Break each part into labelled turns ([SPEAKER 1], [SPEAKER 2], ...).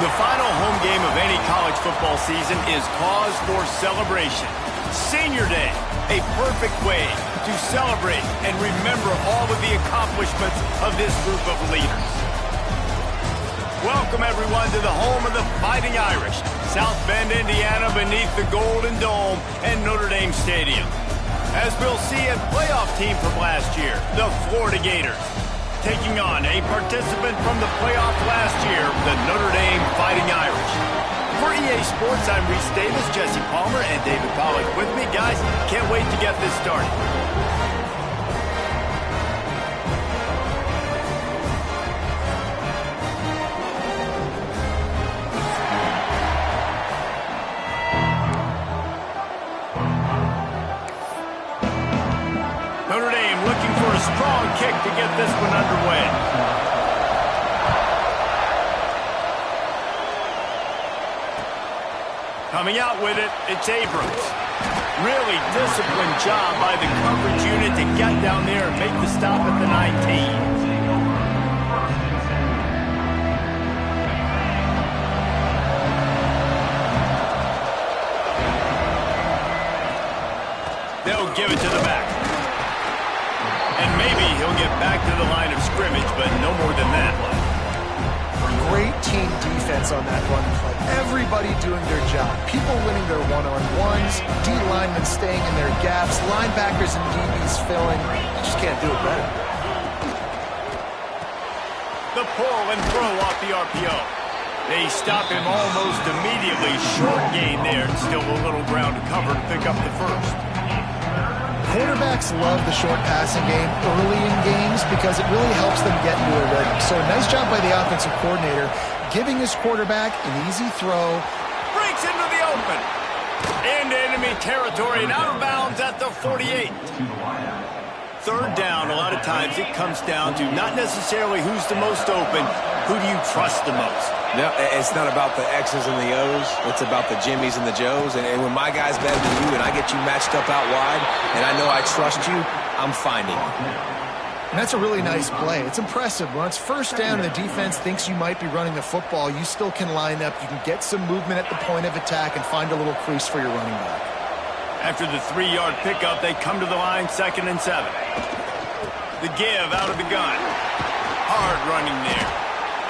[SPEAKER 1] The final home game of any college football season is cause for celebration. Senior Day, a perfect way to celebrate and remember all of the accomplishments of this group of leaders. Welcome, everyone, to the home of the Fighting Irish, South Bend, Indiana, beneath the Golden Dome and Notre Dame Stadium. As we'll see, a playoff team from last year, the Florida Gators, taking on a participant from the playoff last year, the Notre Dame Fighting Irish. For EA Sports, I'm Reese Davis, Jesse Palmer, and David Pollack with me. Guys, can't wait to get this started. Notre Dame looking for a strong kick to get this one underway. Coming out with it, it's Abrams. Really disciplined job by the coverage unit to get down there and make the stop at the 19. They'll give it to the back. And maybe he'll get back to the line of scrimmage, but no more than that.
[SPEAKER 2] Great team defense on that run play. Everybody doing their job. People winning their one-on-ones, D linemen staying in their gaps, linebackers and DBs filling. You just can't do it better.
[SPEAKER 1] The pull and throw off the RPO. They stop him almost immediately. Short gain there. Still a little ground to cover to pick up the first.
[SPEAKER 2] Quarterbacks love the short passing game early in games because it really helps them get into a rhythm. So nice job by the offensive coordinator giving his quarterback an easy throw.
[SPEAKER 1] Breaks into the open. Into enemy territory and out of bounds at the 48. Third down, a lot of times it comes down to not necessarily who's the most open, who do you trust the most?
[SPEAKER 3] No, it's not about the X's and the O's. It's about the Jimmys and the Joes. And when my guy's better than you and I get you matched up out wide and I know I trust you, I'm finding you.
[SPEAKER 2] And that's a really nice play. It's impressive. When it's first down and the defense thinks you might be running the football, you still can line up. You can get some movement at the point of attack and find a little crease for your running back.
[SPEAKER 1] After the 3-yard pickup, they come to the line, 2nd and 7. The give out of the gun. Hard running there.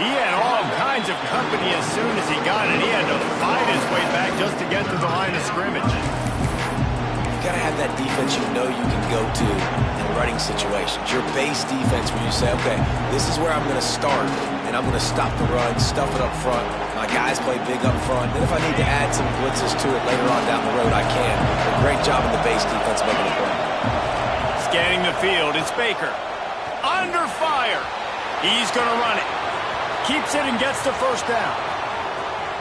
[SPEAKER 1] He had all kinds of company as soon as he got it. He had to fight his way back just to get to the line of scrimmage.
[SPEAKER 3] You got to have that defense you know you can go to in running situations. Your base defense where you say, okay, this is where I'm going to start, and I'm going to stop the run, stuff it up front. My guys play big up front. Then if I need to add some blitzes to it later on down the road, I can. A great job in the base defense making it work.
[SPEAKER 1] Scanning the field, it's Baker. Under fire. He's going to run it. Keeps it and gets the first down.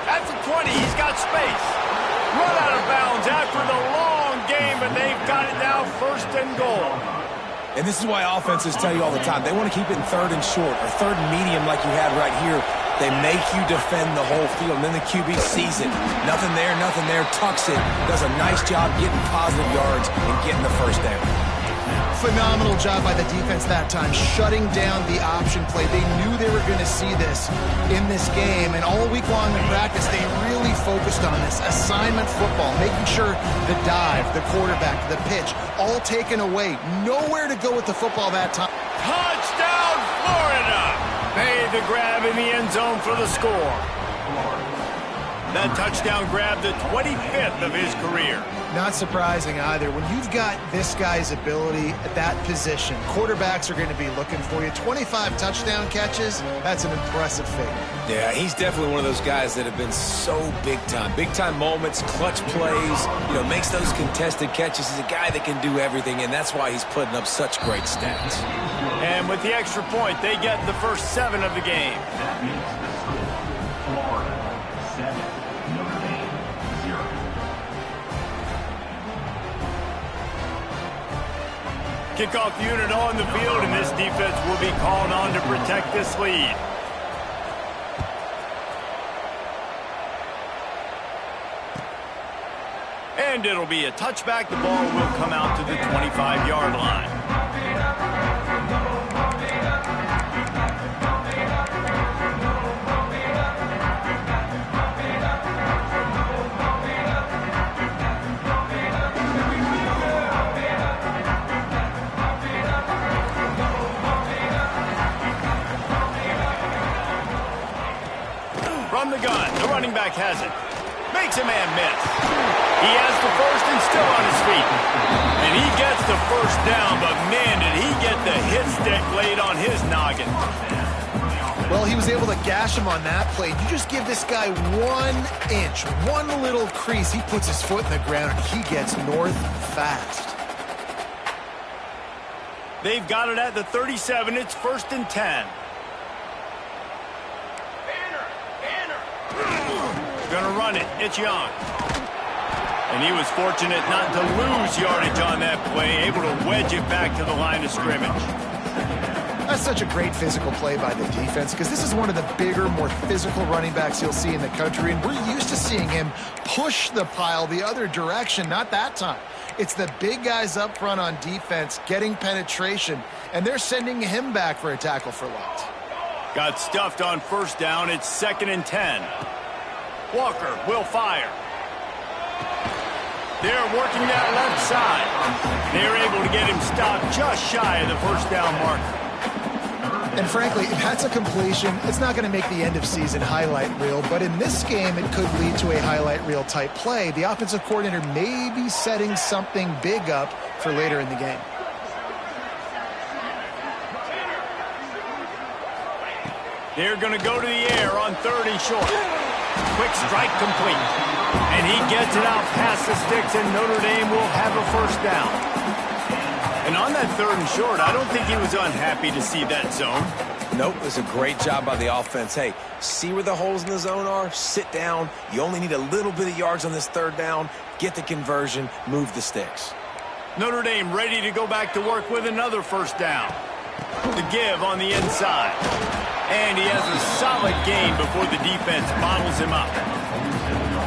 [SPEAKER 1] At the 20, he's got space. Run out of bounds after the long game, and they've got it now 1st and goal.
[SPEAKER 3] And this is why offenses tell you all the time, they want to keep it in 3rd and short or 3rd and medium like you had right here. They make you defend the whole field, and then the QB sees it. Nothing there, tucks it, does a nice job getting positive yards and getting the first down.
[SPEAKER 2] Phenomenal job by the defense that time, shutting down the option play. They knew they were going to see this in this game, and all week long in practice, they really focused on this assignment football, making sure the dive, the quarterback, the pitch, all taken away. Nowhere to go with the football that time.
[SPEAKER 1] Touchdown, Florida! Made the grab in the end zone for the score. That touchdown grabbed the 25th of his career.
[SPEAKER 2] Not surprising either. When you've got this guy's ability at that position, quarterbacks are going to be looking for you. 25 touchdown catches, that's an impressive figure.
[SPEAKER 3] Yeah, he's definitely one of those guys that have been so big time. Big time moments, clutch plays, makes those contested catches. He's a guy that can do everything, and that's why he's putting up such great stats.
[SPEAKER 1] And with the extra point, they get the first 7 of the game. Kickoff unit on the field, and this defense will be called on to protect this lead. And it'll be a touchback. The ball will come out to the 25-yard line. gun. The running back has it. Makes a man miss. He has the first and still on his feet. And he gets the first down, but man, did he get the hit stick laid on his noggin.
[SPEAKER 2] Well, he was able to gash him on that play. You just give this guy 1 inch, one little crease. He puts his foot in the ground, and he gets north fast.
[SPEAKER 1] They've got it at the 37. It's 1st and 10. Gonna run it. It's Young. And he was fortunate not to lose yardage on that play, able to wedge it back to the line of scrimmage.
[SPEAKER 2] That's such a great physical play by the defense because this is one of the bigger, more physical running backs you'll see in the country, and we're used to seeing him push the pile the other direction. Not that time. It's the big guys up front on defense getting penetration, and they're sending him back for a tackle for loss.
[SPEAKER 1] Got stuffed on 1st down. It's 2nd and 10. Walker will fire. They're working that left side. They're able to get him stopped just shy of the 1st down marker.
[SPEAKER 2] And frankly, if that's a completion, it's not going to make the end-of-season highlight reel, but in this game, it could lead to a highlight reel type play. The offensive coordinator may be setting something big up for later in the game.
[SPEAKER 1] They're going to go to the air on 3rd and short. Quick strike complete. And he gets it out past the sticks, and Notre Dame will have a 1st down. And on that 3rd and short, I don't think he was unhappy to see that zone.
[SPEAKER 3] Nope, it was a great job by the offense. Hey, see where the holes in the zone are? Sit down. You only need a little bit of yards on this 3rd down. Get the conversion. Move the sticks.
[SPEAKER 1] Notre Dame ready to go back to work with another 1st down. The give on the inside. And he has a solid gain before the defense bottles him up.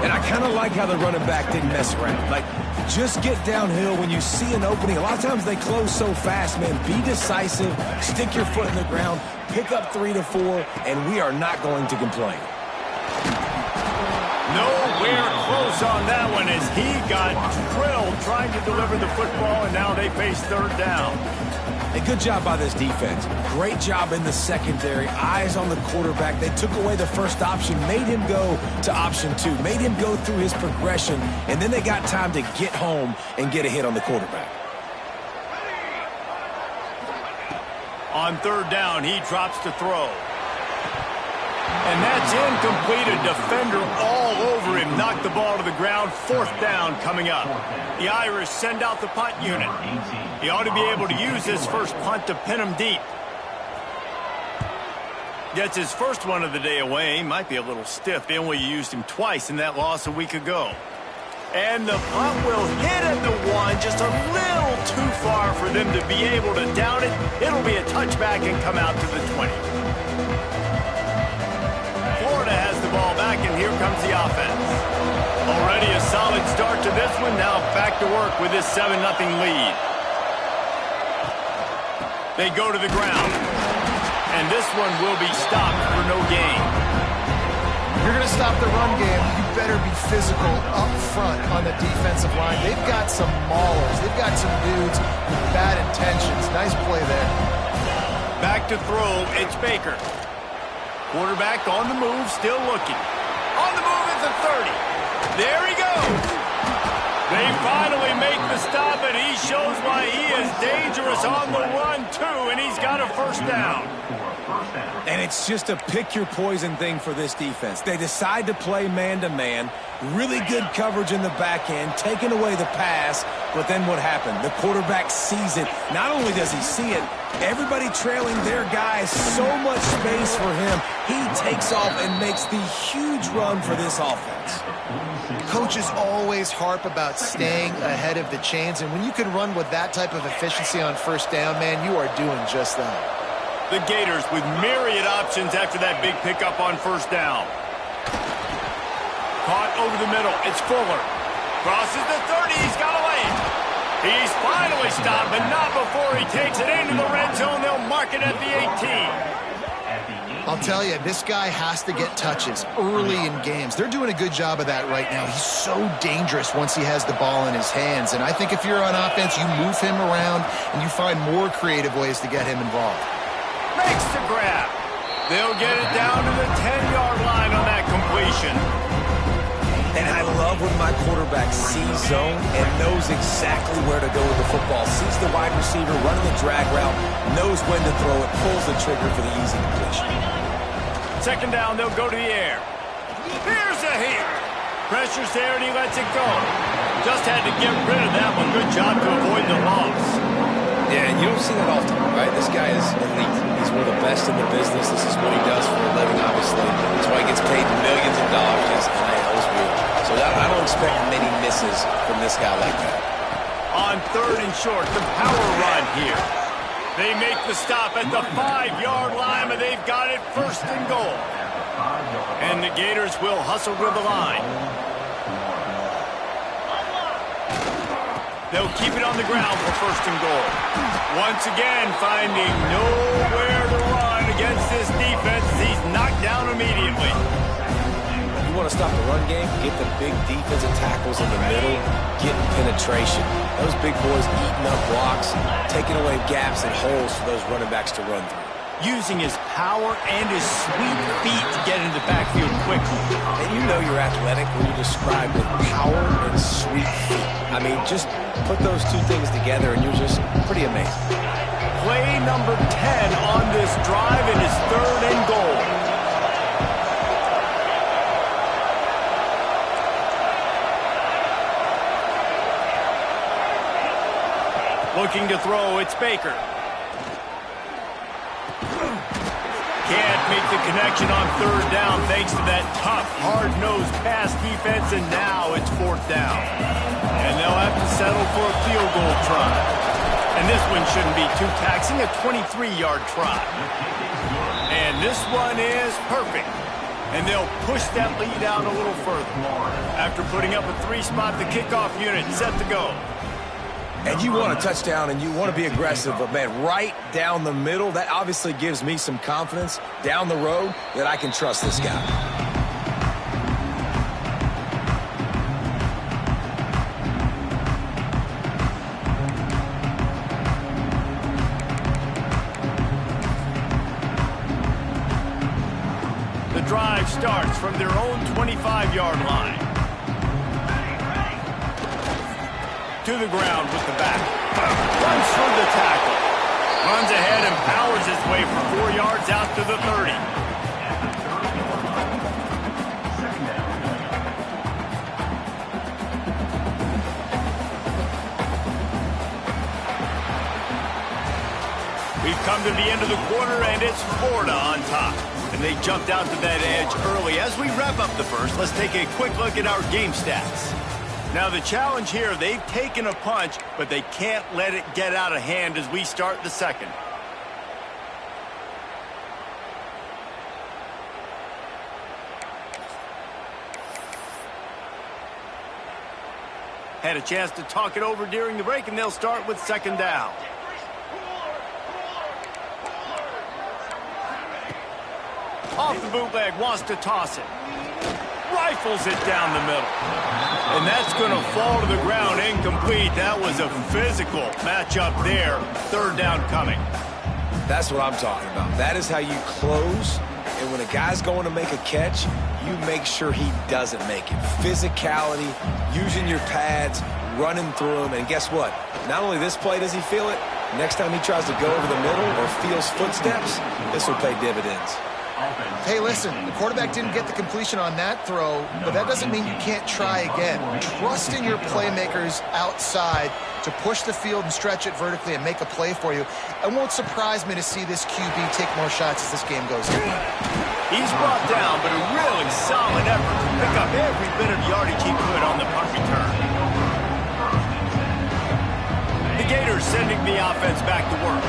[SPEAKER 3] And I kind of like how the running back didn't mess around. Like, just get downhill when you see an opening. A lot of times they close so fast, man. Be decisive, stick your foot in the ground, pick up 3 to 4, and we are not going to complain.
[SPEAKER 1] Nowhere close on that one as he got drilled trying to deliver the football, and now they face 3rd down.
[SPEAKER 3] A good job by this defense. Great job in the secondary. Eyes on the quarterback. They took away the first option, made him go to option 2, made him go through his progression, and then they got time to get home and get a hit on the quarterback.
[SPEAKER 1] On 3rd down, he drops to throw. And that's incomplete. A defender all over him. Knocked the ball to the ground. 4th down coming up. The Irish send out the punt unit. He ought to be able to use his first punt to pin him deep. Gets his first one of the day away. Might be a little stiff. They only used him twice in that loss a week ago. And the punt will hit at the 1. Just a little too far for them to be able to down it. It'll be a touchback and come out to the 20. Florida has the ball back, and here comes the offense. Already a solid start to this one. Now back to work with this 7-0 lead. They go to the ground. And this one will be stopped for no gain.
[SPEAKER 2] If you're going to stop the run game, you better be physical up front on the defensive line. They've got some maulers. They've got some dudes with bad intentions. Nice play there.
[SPEAKER 1] Back to throw. It's Baker. Quarterback on the move, still looking. On the move at the 30. There he goes. They finally make the stop, and he shows why he is dangerous on the run, too, and he's got a 1st down.
[SPEAKER 3] And it's just a pick-your-poison thing for this defense. They decide to play man-to-man, really good coverage in the back end, taking away the pass, but then what happened? The quarterback sees it. Not only does he see it, everybody trailing their guys, so much space for him. He takes off and makes the huge run for this offense.
[SPEAKER 2] Coaches always harp about staying ahead of the chains, and when you can run with that type of efficiency on 1st down, man, you are doing just that.
[SPEAKER 1] The Gators with myriad options after that big pickup on 1st down. Caught over the middle. It's Fuller. Crosses the 30. He's got a lane. He's finally stopped, but not before he takes it into the red zone. They'll mark it at the 18.
[SPEAKER 2] I'll tell you, this guy has to get touches early in games. They're doing a good job of that right now. He's so dangerous once he has the ball in his hands. And I think if you're on offense, you move him around and you find more creative ways to get him involved.
[SPEAKER 1] Makes the grab. They'll get it down to the 10-yard line on that completion. formation.
[SPEAKER 3] And I love when my quarterback sees zone and knows exactly where to go with the football. Sees the wide receiver running the drag route, knows when to throw it, pulls the trigger for the easy completion.
[SPEAKER 1] Second down, they'll go to the air. Here's a hit. Pressure's there, and he lets it go. Just had to get rid of that one. Good job to avoid the loss.
[SPEAKER 3] Yeah, and you don't see that often, right? This guy is elite. He's one of the best in the business. This is what he does for a living, obviously. That's why he gets paid millions of dollars as NIL's real. So I don't expect many misses from this guy like that.
[SPEAKER 1] On third and short, the power run here. They make the stop at the 5-yard line, and they've got it first and goal. And the Gators will hustle to the line. They'll keep it on the ground for first and goal. Once again, finding nowhere to run against this defense. He's knocked down immediately.
[SPEAKER 3] You want to stop the run game, get the big defensive tackles in the middle, getting penetration. Those big boys eating up blocks, taking away gaps and holes for those running backs to run through.
[SPEAKER 1] Using his power and his sweet feet to get into the backfield quickly.
[SPEAKER 3] And you know you're athletic when you describe with power and sweet feet. I mean, just put those two things together and you're just pretty amazing.
[SPEAKER 1] Play number 10 on this drive, and it's third and goal. Looking to throw, it's Baker. Can't make the connection on third down thanks to that tough, hard-nosed pass defense, and now it's fourth down. And they'll have to settle for a field goal try. And this one shouldn't be too taxing, a 23-yard try. And this one is perfect. And they'll push that lead out a little further. After putting up a 3-spot, the kickoff unit set to go.
[SPEAKER 3] And you want a touchdown and you want to be aggressive, but man, right down the middle, that obviously gives me some confidence down the road that I can trust this guy.
[SPEAKER 1] The drive starts from their own 25-yard line. To the ground with the back. Runs through the tackle. Runs ahead and powers his way for 4 yards out to the 30. We've come to the end of the quarter, and it's Florida on top. And they jumped out to that edge early. As we wrap up the first, let's take a quick look at our game stats. Now the challenge here, they've taken a punch, but they can't let it get out of hand as we start the second. Had a chance to talk it over during the break, and they'll start with second down. Off the bootleg, wants to toss it. Rifles it down the middle. And that's going to fall to the ground incomplete. That was a physical matchup there. Third down coming.
[SPEAKER 3] That's what I'm talking about. That is how you close. And when a guy's going to make a catch, you make sure he doesn't make it. Physicality, using your pads, running through them. And guess what? Not only this play does he feel it, next time he tries to go over the middle or feels footsteps, this will pay dividends.
[SPEAKER 2] Hey, listen, the quarterback didn't get the completion on that throw, but that doesn't mean you can't try again. Trust in your playmakers outside to push the field and stretch it vertically and make a play for you. It won't surprise me to see this QB take more shots as this game goes on.
[SPEAKER 1] He's brought down, but a really solid effort to pick up every bit of yardage he could on the punt return. The Gators sending the offense back to work.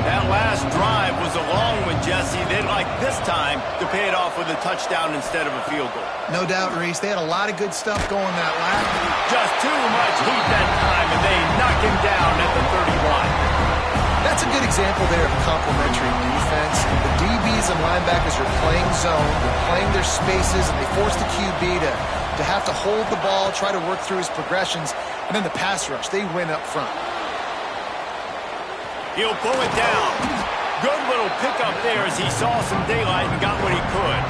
[SPEAKER 1] That last drive was a long one, Jesse. They'd like this time to pay it off with a touchdown instead of a field goal.
[SPEAKER 2] No doubt, Reese. They had a lot of good stuff going that lap.
[SPEAKER 1] Just too much heat that time, and they knock him down at the 31.
[SPEAKER 2] That's a good example there of complementary defense. The DBs and linebackers are playing zone, they're playing their spaces, and they force the QB to have to hold the ball, try to work through his progressions, and then the pass rush, they win up front.
[SPEAKER 1] He'll pull it down. Good little pickup there as he saw some daylight and got what he could.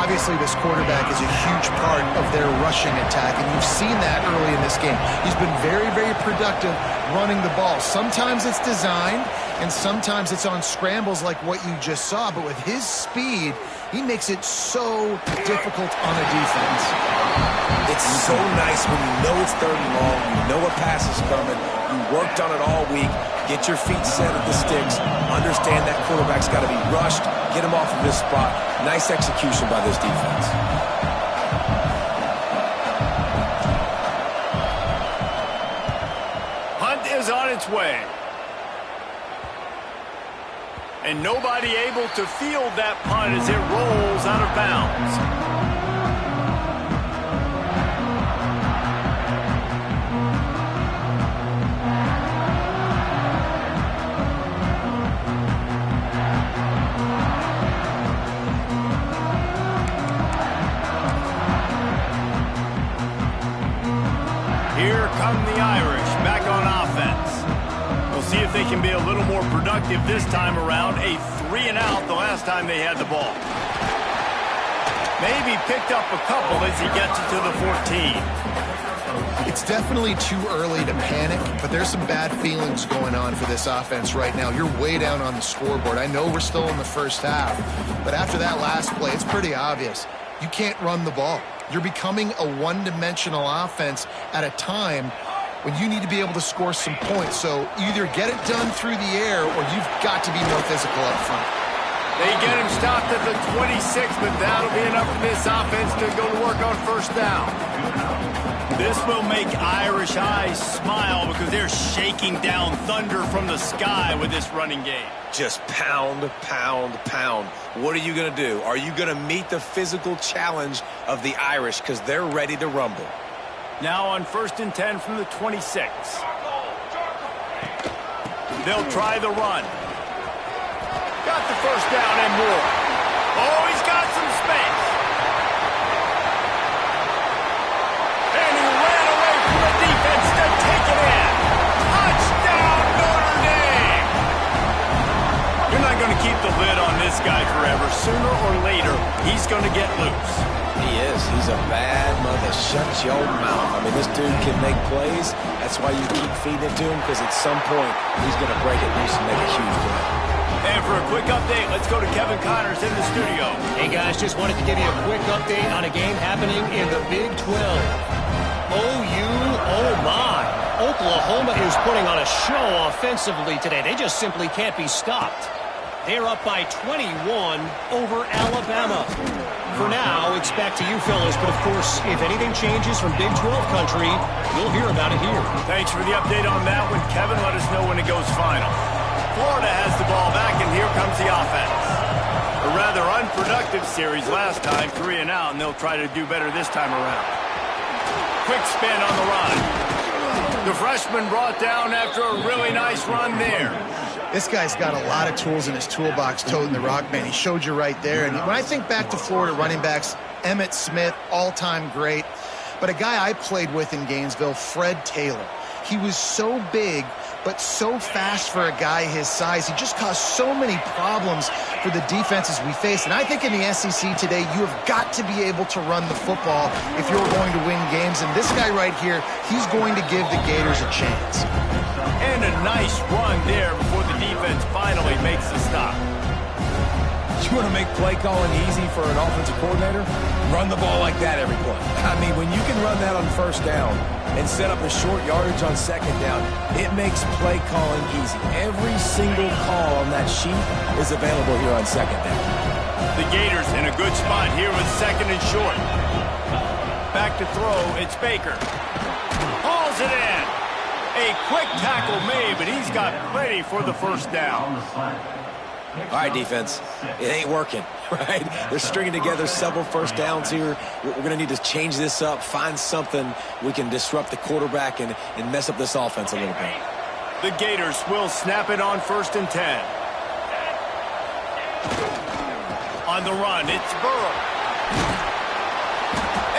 [SPEAKER 2] Obviously, this quarterback is a huge part of their rushing attack, and you've seen that early in this game. He's been very, very productive running the ball. Sometimes it's designed, and sometimes it's on scrambles like what you just saw. But with his speed, he makes it so difficult on a defense.
[SPEAKER 3] It's so nice when you know it's 3rd and long, you know a pass is coming, you worked on it all week, get your feet set at the sticks, understand that quarterback's got to be rushed, get him off of his spot. Nice execution by this defense.
[SPEAKER 1] Punt is on its way. And nobody able to field that punt as it rolls out of bounds. Here come the Irish back on offense. We'll see if they can be a little more productive this time around. A 3-and-out the last time they had the ball. Maybe picked up a couple as he gets it to the 14.
[SPEAKER 2] It's definitely too early to panic, but there's some bad feelings going on for this offense right now. You're way down on the scoreboard. I know we're still in the first half, but after that last play, it's pretty obvious. You can't run the ball. You're becoming a one-dimensional offense at a time when you need to be able to score some points. So either get it done through the air or you've got to be more physical up front.
[SPEAKER 1] They get him stopped at the 26, but that'll be enough for this offense to go to work on 1st down. This will make Irish eyes smile because they're shaking down thunder from the sky with this running game.
[SPEAKER 3] Just pound, pound, pound. What are you going to do? Are you going to meet the physical challenge of the Irish because they're ready to rumble?
[SPEAKER 1] Now on 1st and 10 from the 26. They'll try the run. Got the 1st down and more. Oh, he's got some space. And he ran away from the defense to take it in. Touchdown, Notre Dame. You're not going to keep the lid on this guy forever. Sooner or later, he's going to get loose.
[SPEAKER 3] He is. He's a bad mother. Shut your mouth. I mean, this dude can make plays. That's why you keep feeding it to him, because at some point, he's going to break it loose and make a huge play.
[SPEAKER 1] And for a quick update, let's go to Kevin Connors in the studio.
[SPEAKER 4] Hey, guys, just wanted to give you a quick update on a game happening in the Big 12. Oh my. Oklahoma is putting on a show offensively today. They just simply can't be stopped. They're up by 21 over Alabama. For now, it's back to you fellas, but of course, if anything changes from Big 12 country, you'll hear about it here.
[SPEAKER 1] Thanks for the update on that one, Kevin. Let us know when it goes final. Florida has the ball back, and here comes the offense. A rather unproductive series last time, 3-and-out, and they'll try to do better this time around. Quick spin on the run. The freshman brought down after a really nice run there.
[SPEAKER 2] This guy's got a lot of tools in his toolbox toting the rock, man. He showed you right there. And when I think back to Florida running backs, Emmitt Smith, all-time great. But a guy I played with in Gainesville, Fred Taylor. He was so big, but so fast for a guy his size. He just caused so many problems for the defenses we face. And I think in the SEC today, you have got to be able to run the football if you're going to win games. And this guy right here, he's going to give the Gators a chance.
[SPEAKER 1] And a nice run there before the defense finally makes the stop.
[SPEAKER 3] You want to make play calling easy for an offensive coordinator? Run the ball like that every play. I mean, when you can run that on 1st down and set up a short yardage on 2nd down, it makes play calling easy. Every single call on that sheet is available here on 2nd down.
[SPEAKER 1] The Gators in a good spot here with 2nd and short. Back to throw, it's Baker. Hauls it in. A quick tackle made, but he's got plenty for the 1st down.
[SPEAKER 3] All right, defense, it ain't working, right? They're stringing together several 1st downs here. We're going to need to change this up, find something we can disrupt the quarterback and mess up this offense a little bit.
[SPEAKER 1] The Gators will snap it on 1st and 10. On the run, it's Burrow.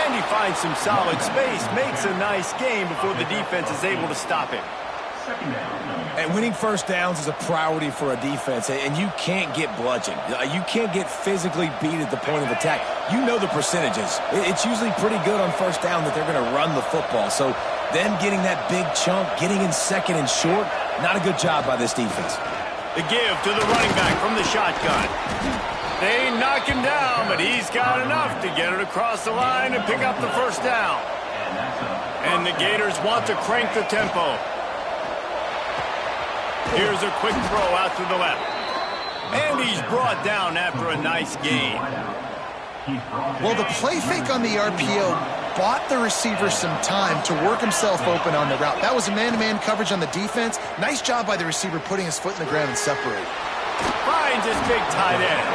[SPEAKER 1] And he finds some solid space, makes a nice game before the defense is able to stop him.
[SPEAKER 3] And winning first downs is a priority for a defense, and you can't get bludgeoned. You can't get physically beat at the point of attack. You know the percentages. It's usually pretty good on first down that they're going to run the football. So them getting that big chunk, getting in second and short, not a good job by this defense.
[SPEAKER 1] The give to the running back from the shotgun. They knock him down, but he's got enough to get it across the line and pick up the first down. And the Gators want to crank the tempo. Here's a quick throw out to the left. And he's brought down after a nice gain.
[SPEAKER 2] Well, the play fake on the RPO bought the receiver some time to work himself open on the route. That was a man-to-man coverage on the defense. Nice job by the receiver putting his foot in the ground and separating.
[SPEAKER 1] Finds his big tight end.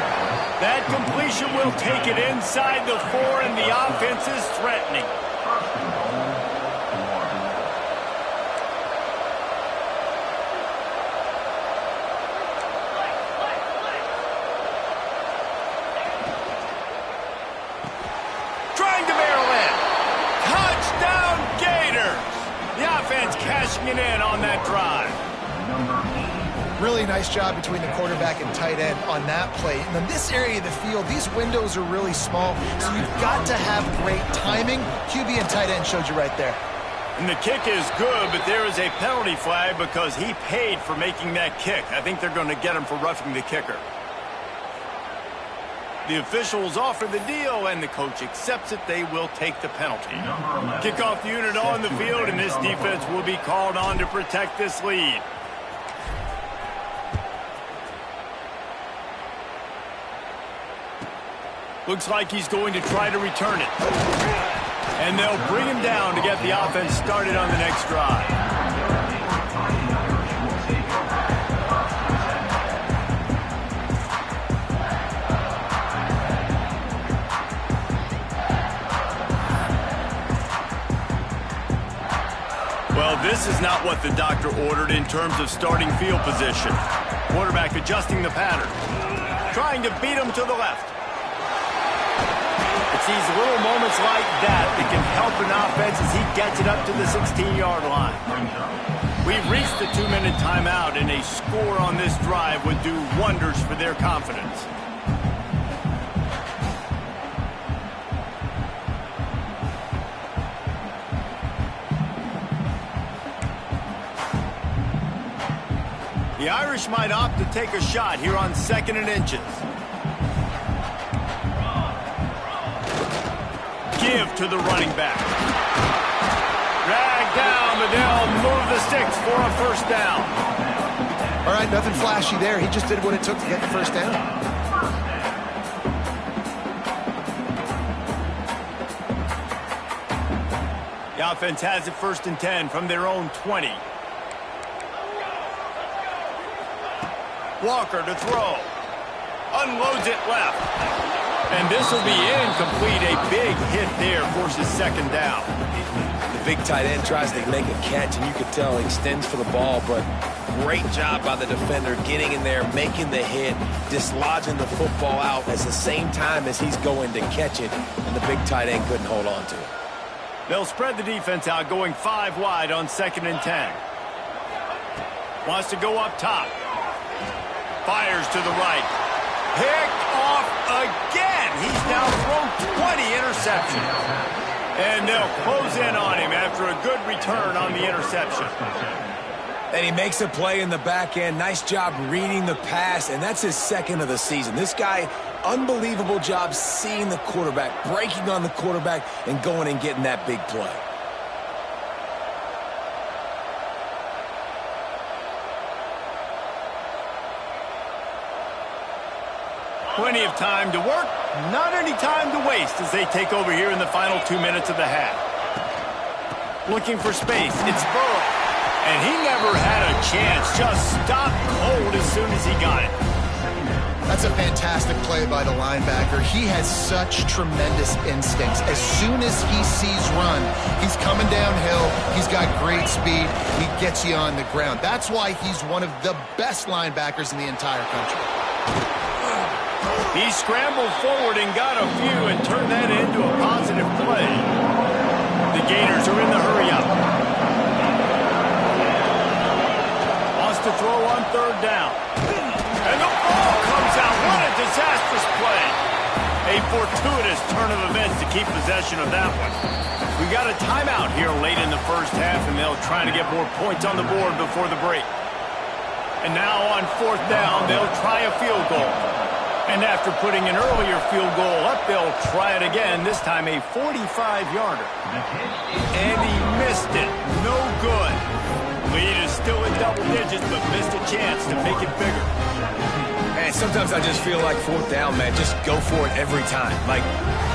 [SPEAKER 1] That completion will take it inside the 4, and the offense is threatening. Cashing it in on that drive.
[SPEAKER 2] Really nice job between the quarterback and tight end on that play. And in this area of the field, these windows are really small, so you've got to have great timing. QB and tight end showed you right there.
[SPEAKER 1] And the kick is good, but there is a penalty flag because he paid for making that kick. I think they're going to get him for roughing the kicker. The officials offer the deal, and the coach accepts it. They will take the penalty. Kickoff unit on the field, and this defense will be called on to protect this lead. Looks like he's going to try to return it. And they'll bring him down to get the offense started on the next drive. Well, this is not what the doctor ordered in terms of starting field position. Quarterback adjusting the pattern. Trying to beat him to the left. It's these little moments like that that can help an offense as he gets it up to the 16-yard line. We've reached the 2-minute timeout, and a score on this drive would do wonders for their confidence. The Irish might opt to take a shot here on 2nd and inches. Give to the running back. Drag down, but they'll move the sticks for a first down.
[SPEAKER 2] All right, nothing flashy there. He just did what it took to get the first down.
[SPEAKER 1] The offense has it 1st and 10 from their own 20. Walker to throw. Unloads it left. And this will be incomplete. A big hit there forces 2nd down.
[SPEAKER 3] The big tight end tries to make a catch, and you can tell he extends for the ball, but great job by the defender getting in there, making the hit, dislodging the football out at the same time as he's going to catch it, and the big tight end couldn't hold on to it.
[SPEAKER 1] They'll spread the defense out, going 5 wide on 2nd and 10. Wants to go up top. Fires to the right. Picked off again. He's now thrown 20 interceptions. And they'll close in on him after a good return on the interception.
[SPEAKER 3] And he makes a play in the back end. Nice job reading the pass, and that's his 2nd of the season. This guy, unbelievable job seeing the quarterback, breaking on the quarterback, and going and getting that big play.
[SPEAKER 1] Plenty of time to work, not any time to waste as they take over here in the final 2 minutes of the half. Looking for space, it's Burrow. And he never had a chance, just stopped cold as soon as he got it.
[SPEAKER 2] That's a fantastic play by the linebacker. He has such tremendous instincts. As soon as he sees run, he's coming downhill. He's got great speed. He gets you on the ground. That's why he's one of the best linebackers in the entire country.
[SPEAKER 1] He scrambled forward and got a few and turned that into a positive play. The Gators are in the hurry-up. down. And the ball comes out. What a disastrous play. A fortuitous turn of events to keep possession of that one. We got a timeout here late in the first half, and they'll try to get more points on the board before the break. And now on fourth down, they'll try a field goal. And after putting an earlier field goal up, they'll try it again, this time a 45-yarder. And he missed it. No good. Lead is still in double digits, but missed a chance to make it bigger.
[SPEAKER 3] Man, sometimes I just feel like fourth down, man, just go for it every time. Like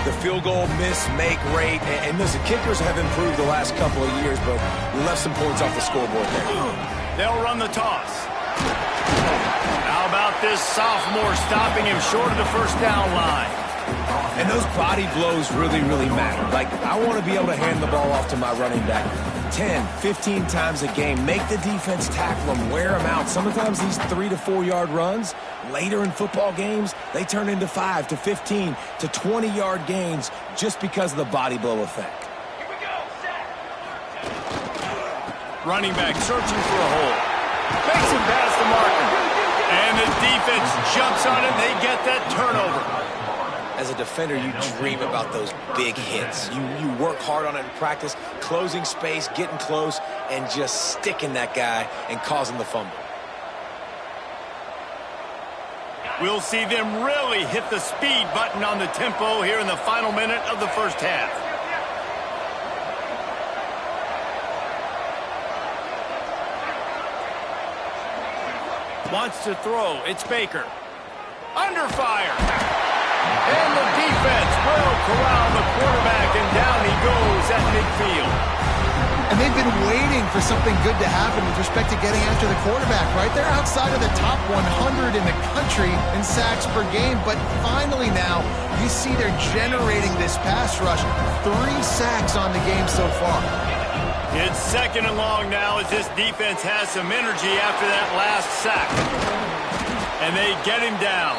[SPEAKER 3] the field goal miss, make rate. And listen, kickers have improved the last couple of years, but we left some points off the scoreboard there.
[SPEAKER 1] They'll run the toss. How about this sophomore stopping him short of the first down line?
[SPEAKER 3] And those body blows really, really matter. Like, I want to be able to hand the ball off to my running back 10, 15 times a game. Make the defense tackle them, wear them out. Sometimes these 3 to 4 yard runs, later in football games, they turn into 5 to 15 to 20 yard gains just because of the body blow effect.
[SPEAKER 1] Here we go, running back searching for a hole. Makes him past the marker. And the defense jumps on it. They get that turnover.
[SPEAKER 3] As a defender, you dream about those big hits. You work hard on it in practice, closing space, getting close, and just sticking that guy and causing the fumble.
[SPEAKER 1] We'll see them really hit the speed button on the tempo here in the final minute of the first half. Wants to throw. It's Baker. Under fire. And the defense will corral the quarterback, and down he goes at midfield.
[SPEAKER 2] And they've been waiting for something good to happen with respect to getting after the quarterback, right? They're outside of the top 100 in the country in sacks per game, but finally now you see they're generating this pass rush. 3 sacks on the game so far.
[SPEAKER 1] It's second and long now as this defense has some energy after that last sack. And they get him down.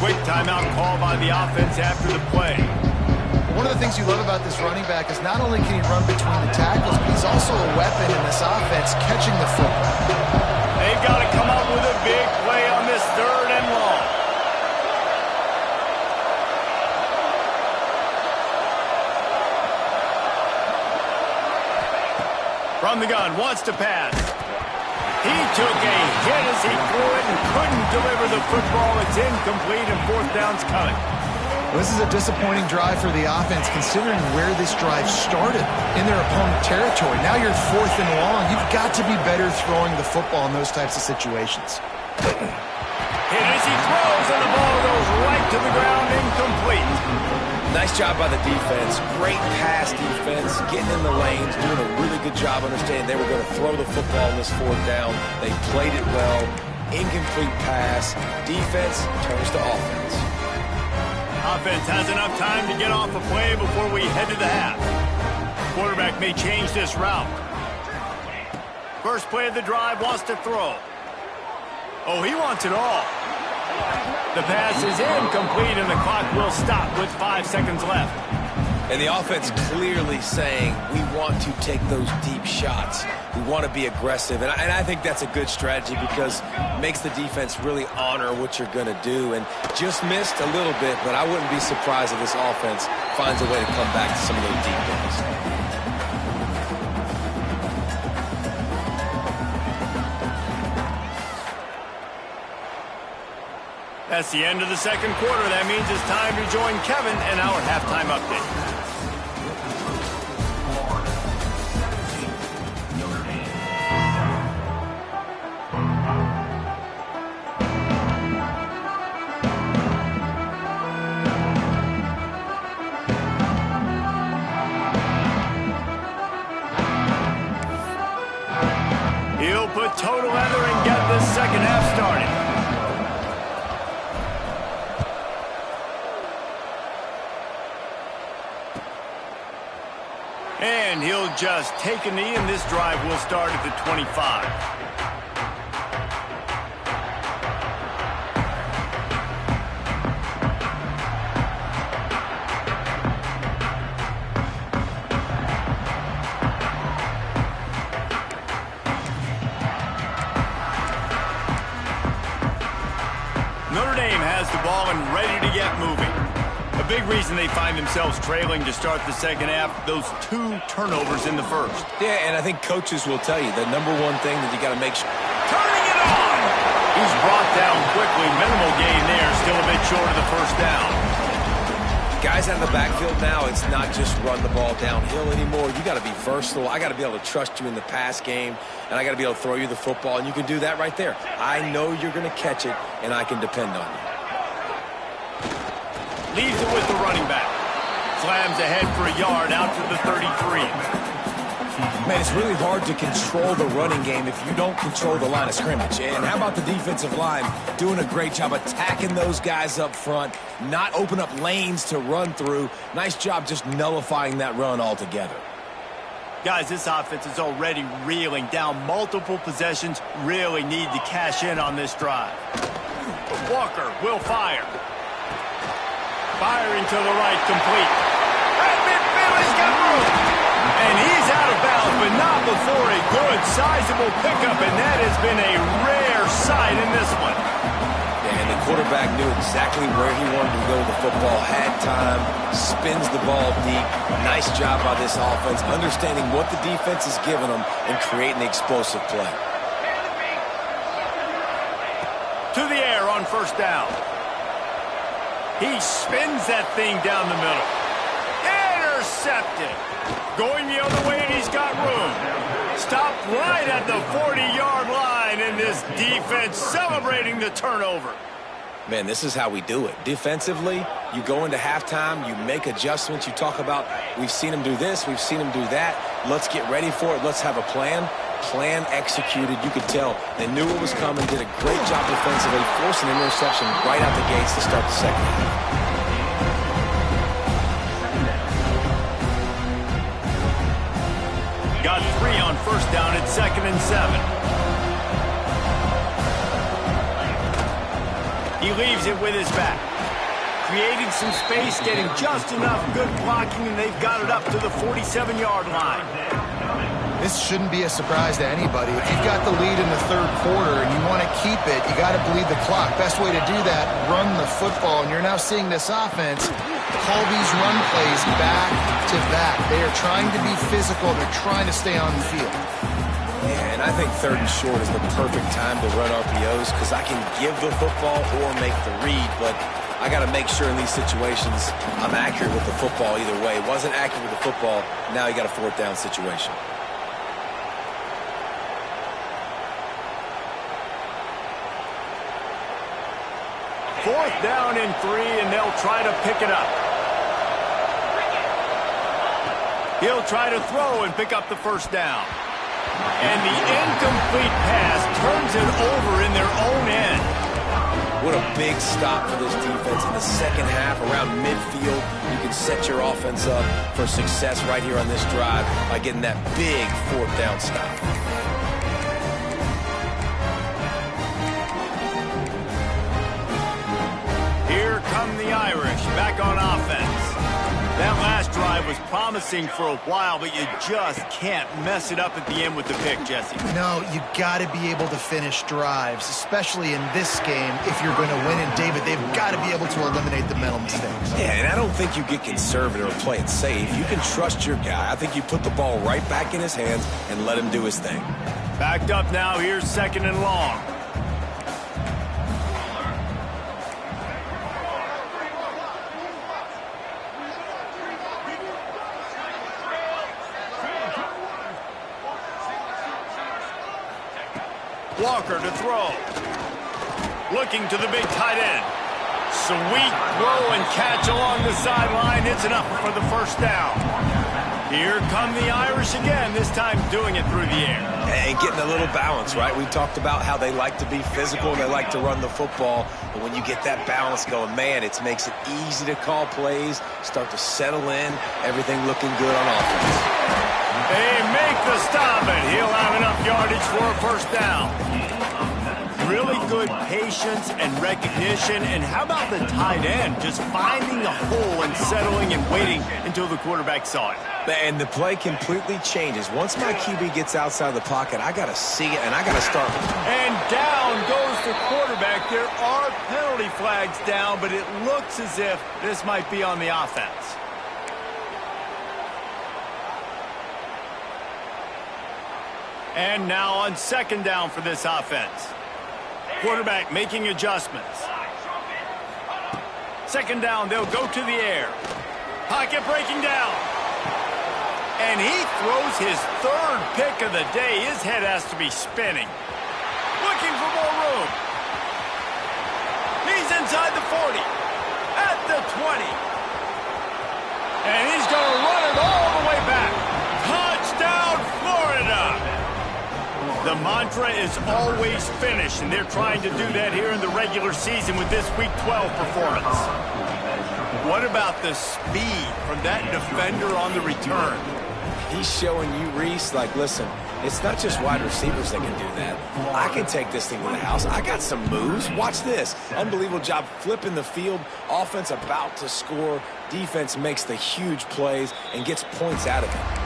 [SPEAKER 1] Quick timeout call by the offense after the play.
[SPEAKER 2] One of the things you love about this running back is not only can he run between the tackles, but he's also a weapon in this offense catching the football.
[SPEAKER 1] They've got to come up with a big play on this third and long. From the gun, wants to pass. He took a hit as he threw it and couldn't deliver the football. It's incomplete and fourth down's coming.
[SPEAKER 2] Well, this is a disappointing drive for the offense considering where this drive started in their opponent territory. Now you're fourth and long. You've got to be better throwing the football in those types of situations.
[SPEAKER 1] Hit as he throws and the ball goes right to the ground, incomplete.
[SPEAKER 3] Nice job by the defense. Great pass defense, getting in the lanes, doing a really good job understanding they were going to throw the football in this fourth down. They played it well. Incomplete pass. Defense turns to offense.
[SPEAKER 1] Offense has enough time to get off a play before we head to the half. Quarterback may change this route. First play of the drive, wants to throw. Oh, he wants it all. The pass is incomplete, and the clock will stop with 5 seconds left.
[SPEAKER 3] And the offense clearly saying, we want to take those deep shots. We want to be aggressive. And I think that's a good strategy because it makes the defense really honor what you're going to do. And just missed a little bit, but I wouldn't be surprised if this offense finds a way to come back to some of those deep balls.
[SPEAKER 1] That's the end of the second quarter. That means it's time to join Kevin and our halftime update. He'll put total leather and get this second half started. And he'll just take a knee, and this drive will start at the 25. ball and ready to get moving. A big reason they find themselves trailing to start the second half, those 2 turnovers in the first.
[SPEAKER 3] Yeah, and I think coaches will tell you the number one thing that you got to make sure.
[SPEAKER 1] Turning it on! He's brought down quickly. Minimal gain there, still a bit short of the first down.
[SPEAKER 3] Guys out of the backfield now, it's not just run the ball downhill anymore. You got to be versatile. I got to be able to trust you in the pass game, and I got to be able to throw you the football, and you can do that right there. I know you're going to catch it, and I can depend on you.
[SPEAKER 1] Leaves it with the running back. Slams ahead for a yard out to the 33.
[SPEAKER 3] Man, it's really hard to control the running game if you don't control the line of scrimmage. And how about the defensive line doing a great job attacking those guys up front, not open up lanes to run through. Nice job just nullifying that run altogether.
[SPEAKER 1] Guys, this offense is already reeling down multiple possessions. Really need to cash in on this drive. Walker will fire. Firing to the right, complete. At midfield, he's got room. And he's out of bounds, but not before a good, sizable pickup, and that has been a rare sight in this one.
[SPEAKER 3] Yeah, and the quarterback knew exactly where he wanted to go with the football, had time, spins the ball deep. Nice job by this offense, understanding what the defense is giving them and creating the explosive play.
[SPEAKER 1] To the air on first down. He spins that thing down the middle. Intercepted. Going the other way, and he's got room. Stopped right at the 40-yard line, and this defense celebrating the turnover.
[SPEAKER 3] Man, this is how we do it. Defensively, you go into halftime, you make adjustments. You talk about, we've seen them do this, we've seen them do that. Let's get ready for it. Let's have a plan. Plan executed. You could tell they knew what was coming, did a great job defensively, forced an interception right out the gates to start the second half.
[SPEAKER 1] Got 3 on first down at 2nd and 7. He leaves it with his back. Creating some space, getting just enough good blocking, and they've got it up to the 47-yard line.
[SPEAKER 2] This shouldn't be a surprise to anybody. If you've got the lead in the third quarter and you want to keep it, you got to bleed the clock. Best way to do that, run the football. And you're now seeing this offense call these run plays back to back. They are trying to be physical. They're trying to stay on the field.
[SPEAKER 3] Yeah, and I think 3rd and short is the perfect time to run RPOs because I can give the football or make the read, but I got to make sure in these situations I'm accurate with the football either way. Wasn't accurate with the football, now you got a 4th down situation.
[SPEAKER 1] Fourth down and 3, and they'll try to pick it up. He'll try to throw and pick up the first down. And the incomplete pass turns it over in their own end.
[SPEAKER 3] What a big stop for this defense in the second half around midfield. You can set your offense up for success right here on this drive by getting that big 4th down stop.
[SPEAKER 1] Here come the Irish back on offense. That last drive was promising for a while, but you just can't mess it up at the end with the pick, Jesse.
[SPEAKER 2] No, you got to be able to finish drives, especially in this game if you're going to win. And, David, they've got to be able to eliminate the mental mistakes.
[SPEAKER 3] Yeah, and I don't think you get conservative or play it safe. You can trust your guy. I think you put the ball right back in his hands and let him do his thing.
[SPEAKER 1] Backed up now. Here's 2nd and long. Walker to throw. Looking to the big tight end. Sweet throw and catch along the sideline. It's enough for the first down. Here come the Irish again, this time doing it through the air.
[SPEAKER 3] And getting a little balance, right? We talked about how they like to be physical and they like to run the football. But when you get that balance going, man, it makes it easy to call plays, start to settle in, everything looking good on offense.
[SPEAKER 1] They make the stop, and he'll have enough yardage for a first down. Really good patience and recognition. And how about the tight end just finding the hole and settling and waiting until the quarterback saw it?
[SPEAKER 3] And the play completely changes. Once my QB gets outside the pocket, I got to see it, and I got to start.
[SPEAKER 1] And down goes the quarterback. There are penalty flags down, but it looks as if this might be on the offense. And now on second down for this offense. Quarterback making adjustments. Second down, they'll go to the air. Pocket breaking down. And he throws his third pick of the day. His head has to be spinning. Looking for more room. He's inside the 40. At the 20. And he's going to run it all the way back. Touchdown, Florida! The mantra is always finish, and they're trying to do that here in the regular season with this Week 12 performance. What about the speed from that defender on the return?
[SPEAKER 3] He's showing you, Reese, like, listen, it's not just wide receivers that can do that. I can take this thing to the house. I got some moves. Watch this. Unbelievable job flipping the field. Offense about to score. Defense makes the huge plays and gets points out of it.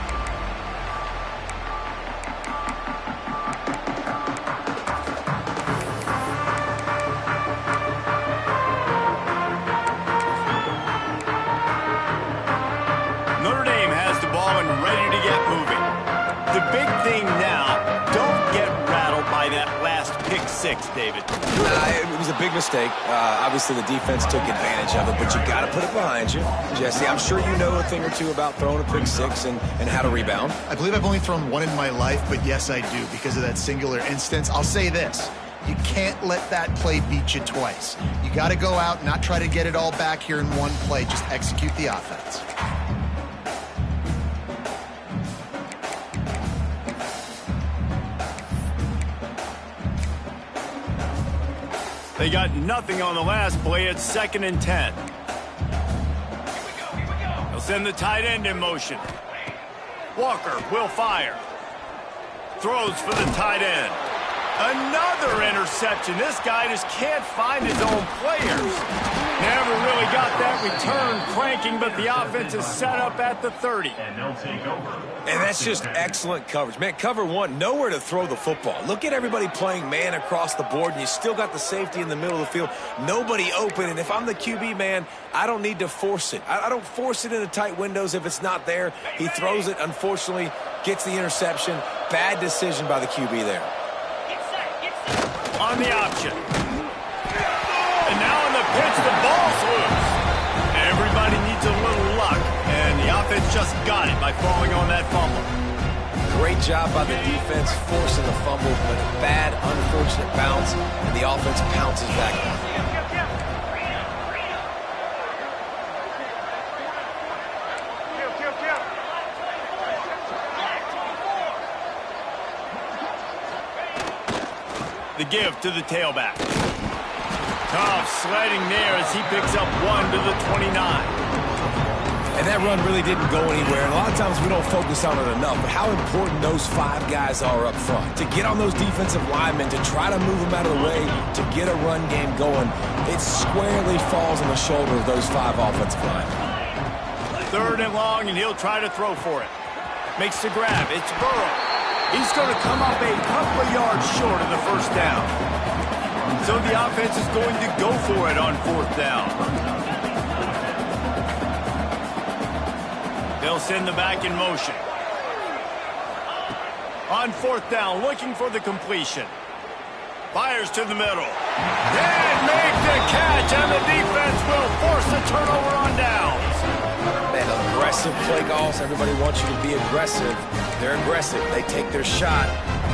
[SPEAKER 1] David.
[SPEAKER 3] It was a big mistake. Obviously, the defense took advantage of it, but you got to put it behind you. Jesse, I'm sure you know a thing or two about throwing a pick six and how to rebound.
[SPEAKER 2] I believe I've only thrown one in my life, but yes, I do because of that singular instance. I'll say this. You can't let that play beat you twice. You got to go out, not try to get it all back here in one play. Just execute the offense.
[SPEAKER 1] They got nothing on the last play. It's 2nd and 10. They'll send the tight end in motion. Walker will fire. Throws for the tight end. Another interception. This guy just can't find his own players. Never really got that return cranking, but the offense is set up at the 30.
[SPEAKER 3] And that's just excellent coverage. Man, cover one, nowhere to throw the football. Look at everybody playing man across the board, and you still got the safety in the middle of the field. Nobody open, and if I'm the QB, man, I don't need to force it. I don't force it into tight windows if it's not there. He throws it, unfortunately, gets the interception. Bad decision by the QB there.
[SPEAKER 1] On the option. And now on the pitch, the ball's loose. Everybody needs a little luck, and the offense just got it by falling on that fumble.
[SPEAKER 3] Great job by the defense forcing the fumble, but a bad, unfortunate bounce, and the offense pounces back.
[SPEAKER 1] The give to the tailback. Tough sledding there as he picks up 1 to the 29.
[SPEAKER 3] And that run really didn't go anywhere. And a lot of times we don't focus on it enough, but how important those 5 guys are up front. To get on those defensive linemen, to try to move them out of the way, to get a run game going, it squarely falls on the shoulder of those 5 offensive linemen.
[SPEAKER 1] 3rd and long, and he'll try to throw for it. Makes the grab. It's Burrow. He's going to come up a couple of yards short of the first down. So the offense is going to go for it on 4th down. They'll send the back in motion. On 4th down, looking for the completion. Fires to the middle. Can't make the catch, and the defense will force the turnover on downs.
[SPEAKER 3] Man, aggressive play calls. Everybody wants you to be aggressive. They're aggressive. They take their shot.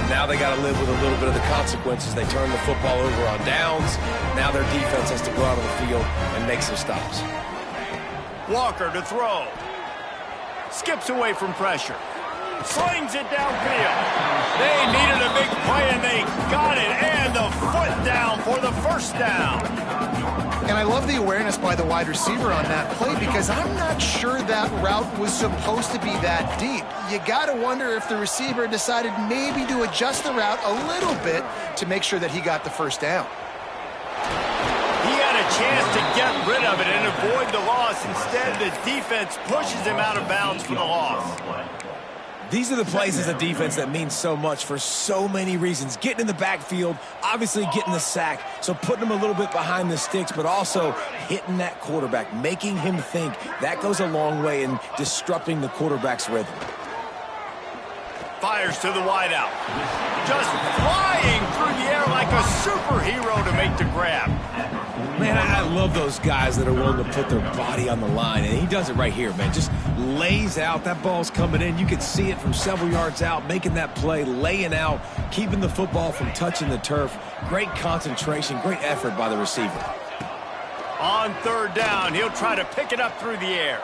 [SPEAKER 3] Now they got to live with a little bit of the consequences. They turn the football over on downs. Now their defense has to go out on the field and make some stops.
[SPEAKER 1] Walker to throw. Skips away from pressure. slings it downfield. They needed a big play, and they got it. And the foot down for the first down.
[SPEAKER 2] And I love the awareness by the wide receiver on that play because I'm not sure that route was supposed to be that deep. You got to wonder if the receiver decided maybe to adjust the route a little bit to make sure that he got the first down.
[SPEAKER 1] He had a chance to get rid of it and avoid the loss. Instead, the defense pushes him out of bounds for the loss.
[SPEAKER 3] These are the plays as a defense that mean so much for so many reasons. Getting in the backfield, obviously getting the sack, so putting him a little bit behind the sticks, but also hitting that quarterback, making him think. That goes a long way in disrupting the quarterback's rhythm.
[SPEAKER 1] Fires to the wideout. Just flying through the air like a superhero to make the grab.
[SPEAKER 3] Man, I love those guys that are willing to put their body on the line, and he does it right here, man. Just lays out. That ball's coming in. You can see it from several yards out, making that play, laying out, keeping the football from touching the turf. Great concentration, great effort by the receiver.
[SPEAKER 1] On third down, he'll try to pick it up through the air.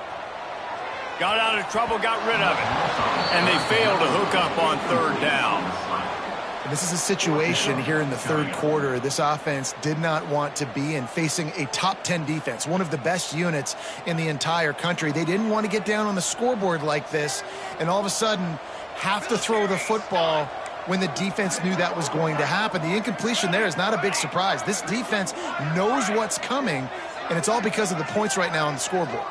[SPEAKER 1] Got out of trouble, got rid of it. And they fail to hook up on third down.
[SPEAKER 2] This is a situation here in the third quarter this offense did not want to be in, facing a top 10 defense, one of the best units in the entire country. They didn't want to get down on the scoreboard like this and all of a sudden have to throw the football when the defense knew that was going to happen. The incompletion there is not a big surprise. This defense knows what's coming, and it's all because of the points right now on the scoreboard.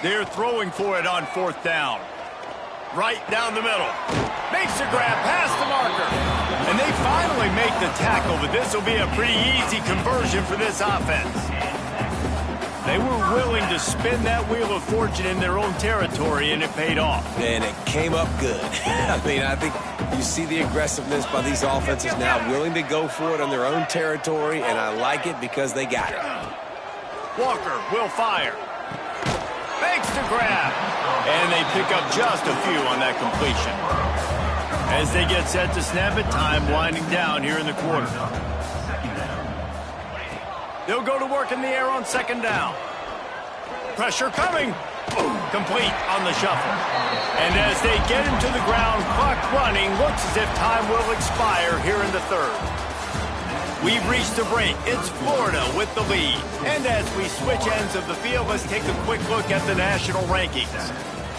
[SPEAKER 1] They're throwing for it on fourth down. Right down the middle. Makes a grab past the marker. And they finally make the tackle, but this will be a pretty easy conversion for this offense. They were willing to spin that wheel of fortune in their own territory, and it paid off.
[SPEAKER 3] And it came up good. I mean, I think you see the aggressiveness by these offenses now, willing to go for it on their own territory, and I like it because they got it.
[SPEAKER 1] Walker will fire. Makes the grab. And they pick up just a few on that completion. As they get set to snap it, time winding down here in the quarter. They'll go to work in the air on second down. Pressure coming. Complete on the shuffle. And as they get him to the ground, clock running, looks as if time will expire here in the third. We've reached a break. It's Florida with the lead. And as we switch ends of the field, let's take a quick look at the national rankings.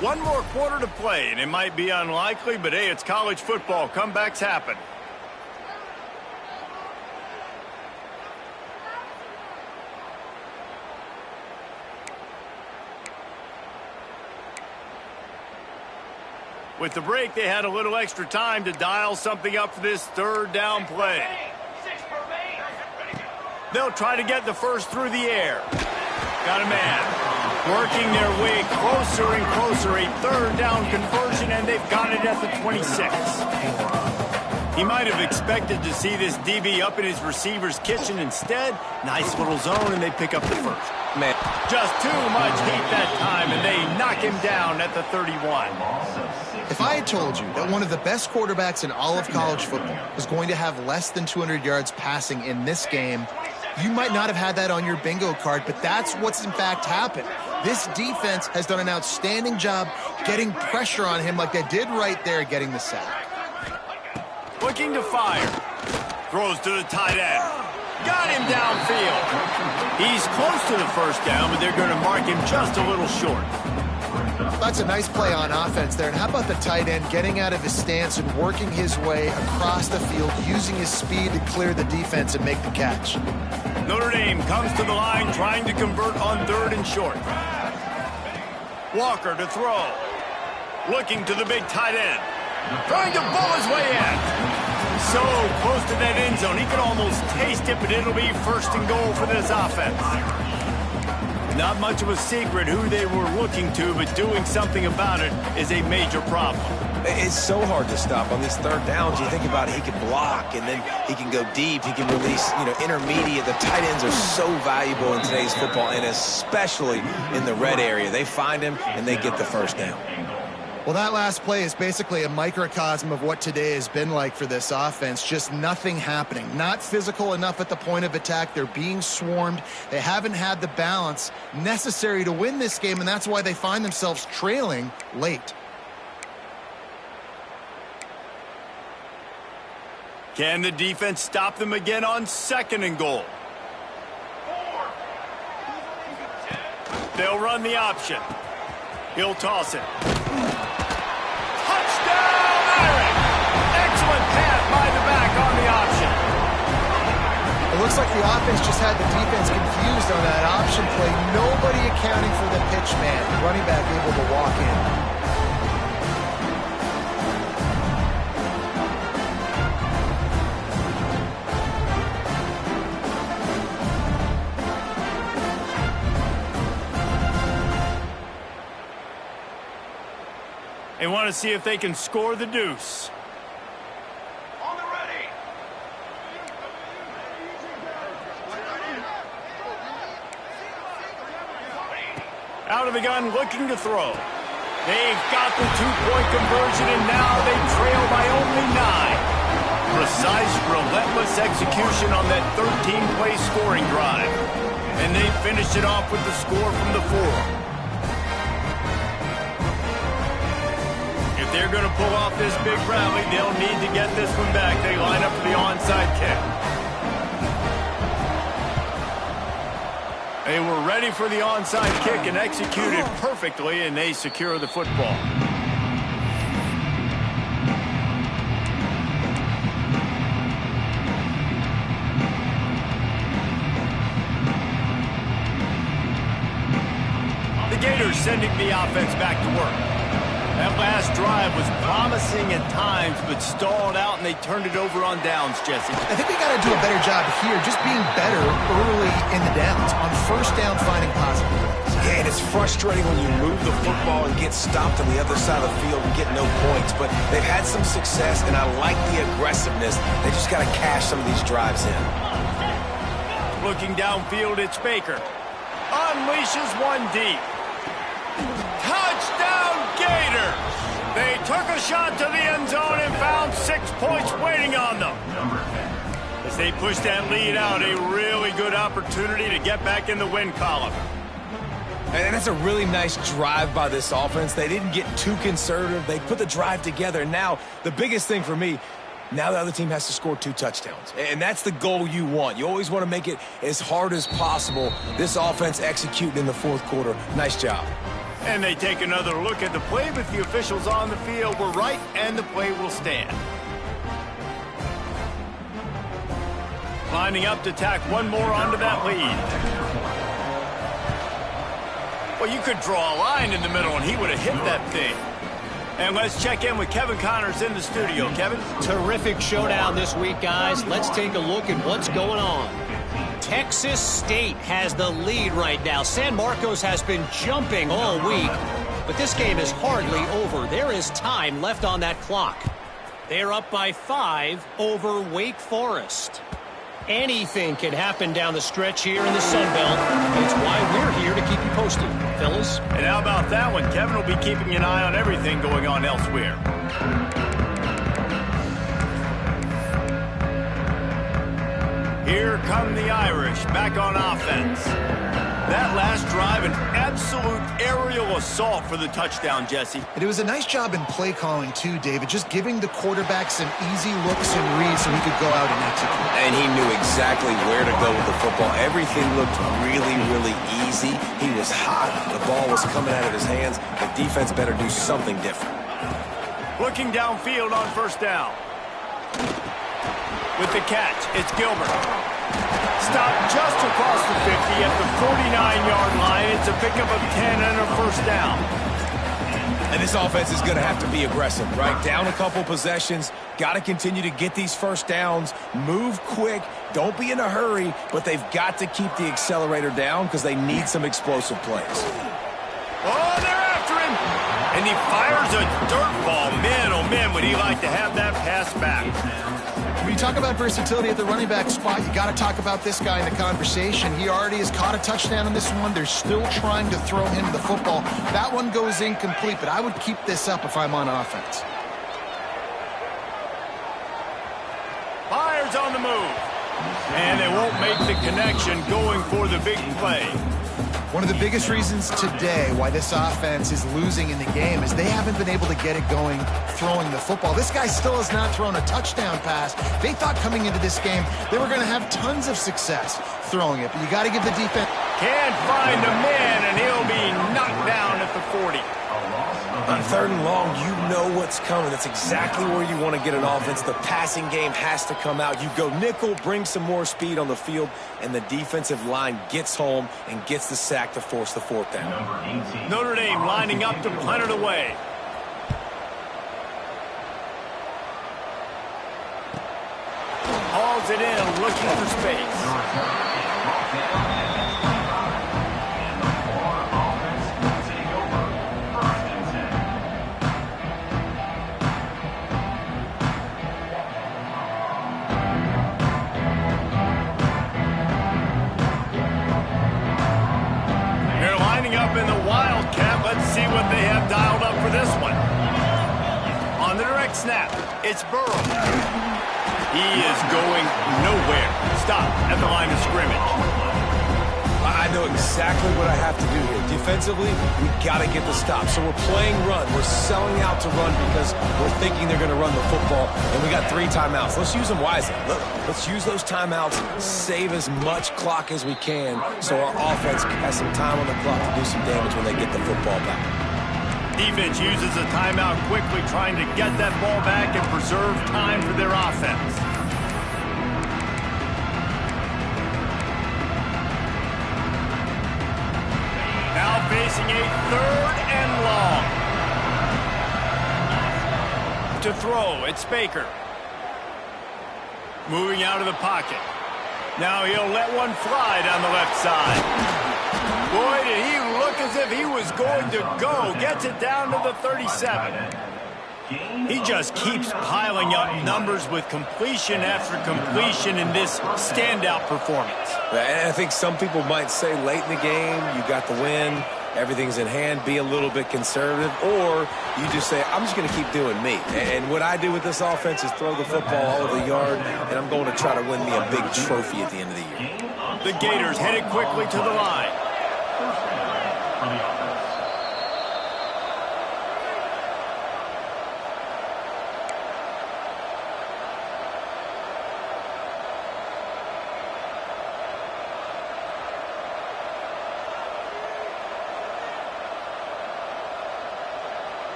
[SPEAKER 1] One more quarter to play, and it might be unlikely, but hey, it's college football. Comebacks happen. With the break, they had a little extra time to dial something up for this third down play. They'll try to get the first through the air. Got a man. Working their way closer and closer. A third down conversion, and they've got it at the 26. He might have expected to see this DB up in his receiver's kitchen. Instead, nice little zone, and they pick up the first.
[SPEAKER 3] Man,
[SPEAKER 1] just too much heat that time, and they knock him down at the 31.
[SPEAKER 2] If I had told you that one of the best quarterbacks in all of college football was going to have less than 200 yards passing in this game, you might not have had that on your bingo card, but that's what's in fact happened. This defense has done an outstanding job getting pressure on him like they did right there, getting the sack.
[SPEAKER 1] Looking to fire. Throws to the tight end. Got him downfield. He's close to the first down, but they're going to mark him just a little short.
[SPEAKER 2] That's a nice play on offense there. And how about the tight end getting out of his stance and working his way across the field, using his speed to clear the defense and make the catch.
[SPEAKER 1] Notre Dame comes to the line trying to convert on third and short. Walker to throw. Looking to the big tight end. Trying to bull his way in. So close to that end zone. He could almost taste it, but it'll be first and goal for this offense. Not much of a secret who they were looking to, but doing something about it is a major problem.
[SPEAKER 3] It's so hard to stop on these third downs. You think about it, he can block, and then he can go deep. He can release, intermediate. The tight ends are so valuable in today's football, and especially in the red area. They find him, and they get the first down.
[SPEAKER 2] Well, that last play is basically a microcosm of what today has been like for this offense. Just nothing happening. Not physical enough at the point of attack. They're being swarmed. They haven't had the balance necessary to win this game, and that's why they find themselves trailing late.
[SPEAKER 1] Can the defense stop them again on 2nd and goal? They'll run the option. He'll toss it. Touchdown, Irish! Excellent pass by the back on the option.
[SPEAKER 2] It looks like the offense just had the defense confused on that option play. Nobody accounting for the pitch man. The running back able to walk in.
[SPEAKER 1] They want to see if they can score the deuce.
[SPEAKER 5] On the ready.
[SPEAKER 1] Out of the gun, looking to throw. They've got the 2-point conversion, and now they trail by only 9. Precise, relentless execution on that 13-play scoring drive. And they finished it off with the score from the 4. If they're going to pull off this big rally, they'll need to get this one back. They line up for the onside kick. They were ready for the onside kick and executed perfectly, and they secure the football. The Gators sending the offense back to work. That last drive was promising at times, but stalled out, and they turned it over on downs, Jesse.
[SPEAKER 2] I think they got to do a better job here, just being better early in the downs, on 1st down, finding positive plays.
[SPEAKER 3] Yeah, and it's frustrating when you move the football and get stopped on the other side of the field and get no points, but they've had some success, and I like the aggressiveness. They just got to cash some of these drives in.
[SPEAKER 1] Looking downfield, it's Baker. Unleashes one deep. Touchdown, Gators! They took a shot to the end zone and found 6 points waiting on them. As they push that lead out, a really good opportunity to get back in the win column.
[SPEAKER 3] And that's a really nice drive by this offense. They didn't get too conservative. They put the drive together. Now, the biggest thing for me, now the other team has to score 2 touchdowns. And that's the goal you want. You always want to make it as hard as possible. This offense executing in the 4th quarter. Nice job.
[SPEAKER 1] And they take another look at the play, but the officials on the field were right, and the play will stand. Lining up to tack one more onto that lead. Well, you could draw a line in the middle, and he would have hit that thing. And let's check in with Kevin Connors in the studio. Kevin?
[SPEAKER 4] Terrific showdown this week, guys. Let's take a look at what's going on. Texas State has the lead right now. San Marcos has been jumping all week, but this game is hardly over. There is time left on that clock. They're up by 5 over Wake Forest. Anything can happen down the stretch here in the Sun Belt. It's why we're here to keep you posted, fellas.
[SPEAKER 1] And how about that one? Kevin will be keeping an eye on everything going on elsewhere. Here come the Irish back on offense. That last drive, an absolute aerial assault for the touchdown, Jesse.
[SPEAKER 2] And it was a nice job in play calling, too, David, just giving the quarterback some easy looks and reads so he could go out and execute.
[SPEAKER 3] And he knew exactly where to go with the football. Everything looked really, really easy. He was hot. The ball was coming out of his hands. The defense better do something different.
[SPEAKER 1] Looking downfield on 1st down. With the catch, it's Gilbert. Stopped just across the 50 at the 49-yard line. It's a pickup of 10 and a 1st down.
[SPEAKER 3] And this offense is going to have to be aggressive, right? Down a couple possessions. Got to continue to get these 1st downs. Move quick. Don't be in a hurry, but they've got to keep the accelerator down because they need some explosive plays.
[SPEAKER 1] Oh, they're after him. And he fires a dirt ball. Man, oh man, would he like to have that pass back.
[SPEAKER 2] When you talk about versatility at the running back spot, you got to talk about this guy in the conversation. He already has caught a touchdown on this one. They're still trying to throw him the football. That one goes incomplete, but I would keep this up if I'm on offense.
[SPEAKER 1] Fires on the move. And they won't make the connection going for the big play.
[SPEAKER 2] One of the biggest reasons today why this offense is losing in the game is they haven't been able to get it going throwing the football. This guy still has not thrown a touchdown pass. They thought coming into this game they were going to have tons of success throwing it, but you got to give the defense.
[SPEAKER 1] Can't find a man, and he'll be knocked down at the 40.
[SPEAKER 3] On 3rd and long, you know what's coming. That's exactly where you want to get an offense. The passing game has to come out. You go nickel, bring some more speed on the field, and the defensive line gets home and gets the sack to force the 4th down.
[SPEAKER 1] Notre Dame lining up to punt it away. Hauls it in, looking for space. Up in the Wildcat. Let's see what they have dialed up for this one. On the direct snap, it's Burrow. He is going nowhere. Stop at the line of scrimmage.
[SPEAKER 3] I know exactly what I have to do here. Defensively, we got to get the stop. So we're playing run. We're selling out to run because we're thinking they're going to run the football, and we got 3 timeouts. Let's use them wisely. Let's use those timeouts, save as much clock as we can so our offense has some time on the clock to do some damage when they get the football back.
[SPEAKER 1] Defense uses a timeout quickly, trying to get that ball back and preserve time for their offense. Now facing a 3rd and long. To throw, it's Baker. Moving out of the pocket. Now he'll let one fly down the left side. Boy, did he look as if he was going to go. Gets it down to the 37. He just keeps piling up numbers with completion after completion in this standout performance.
[SPEAKER 3] And I think some people might say late in the game, you got the win, everything's in hand, be a little bit conservative, or you just say, I'm just going to keep doing me. And what I do with this offense is throw the football all over the yard, and I'm going to try to win me a big trophy at the end of the year.
[SPEAKER 1] The Gators headed quickly to the line.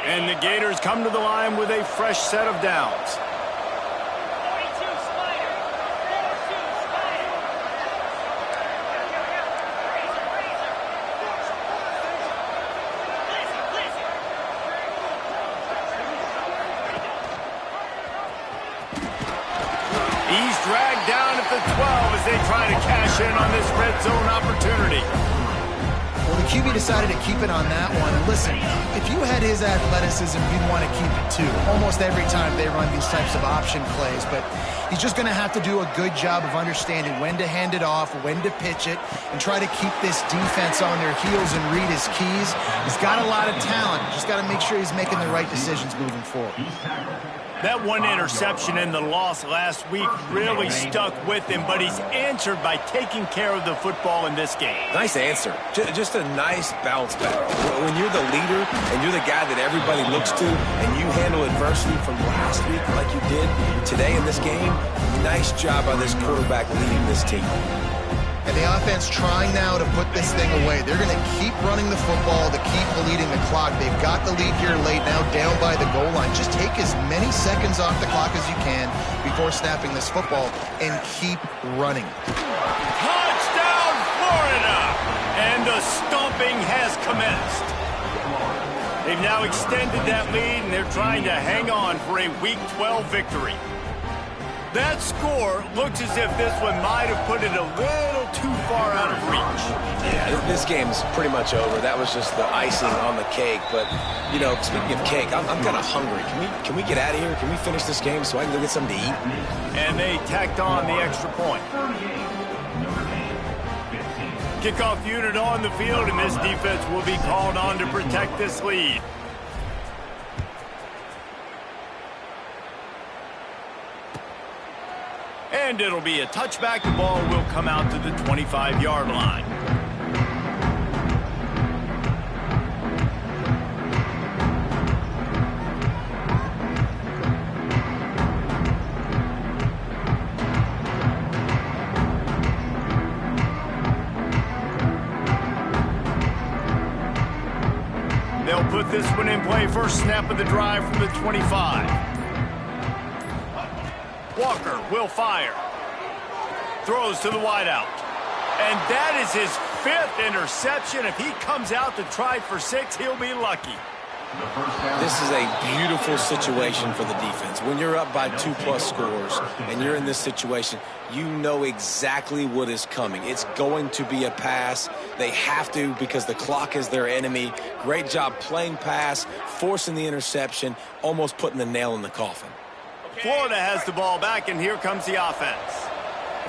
[SPEAKER 1] And the Gators come to the line with a fresh set of downs.
[SPEAKER 6] 42 Spider. 42 Spider.
[SPEAKER 1] He's dragged down at the 12 as they try to cash in on this red zone opportunity.
[SPEAKER 2] Well, the QB decided to keep it on that one. And listen, if you had his athleticism, you'd want to keep it too. Almost every time they run these types of option plays. But he's just going to have to do a good job of understanding when to hand it off, when to pitch it, and try to keep this defense on their heels and read his keys. He's got a lot of talent. Just got to make sure he's making the right decisions moving forward.
[SPEAKER 1] That one interception and the loss last week really stuck with him, but he's answered by taking care of the football in this game.
[SPEAKER 3] Nice answer. Just a nice bounce back. When you're the leader and you're the guy that everybody looks to and you handle adversity from last week like you did today in this game, nice job by this quarterback leading this team.
[SPEAKER 2] And the offense trying now to put this thing away. They're going to keep running the football to keep bleeding the clock. They've got the lead here late, now down by the goal line. Just take as many seconds off the clock as you can before snapping this football and keep running.
[SPEAKER 1] Touchdown, Florida! And the stomping has commenced. They've now extended that lead, and they're trying to hang on for a Week 12 victory. That score looks as if this one might have put it a little too far out of reach.
[SPEAKER 3] Yeah, this game's pretty much over. That was just the icing on the cake. But, you know, speaking of cake, I'm kind of hungry. Can we get out of here? Can we finish this game so I can go get something to eat?
[SPEAKER 1] And they tacked on the extra point. Kickoff unit on the field, and this defense will be called on to protect this lead. And it'll be a touchback. The ball will come out to the 25-yard line. They'll put this one in play. First snap of the drive from the 25. Walker will fire. Throws to the wideout. And that is his 5th interception. If he comes out to try for 6, he'll be lucky.
[SPEAKER 3] This is a beautiful situation for the defense. When you're up by 2+ scores and you're in this situation, you know exactly what is coming. It's going to be a pass. They have to because the clock is their enemy. Great job playing pass, forcing the interception, almost putting the nail in the coffin.
[SPEAKER 1] Florida has the ball back, and here comes the offense.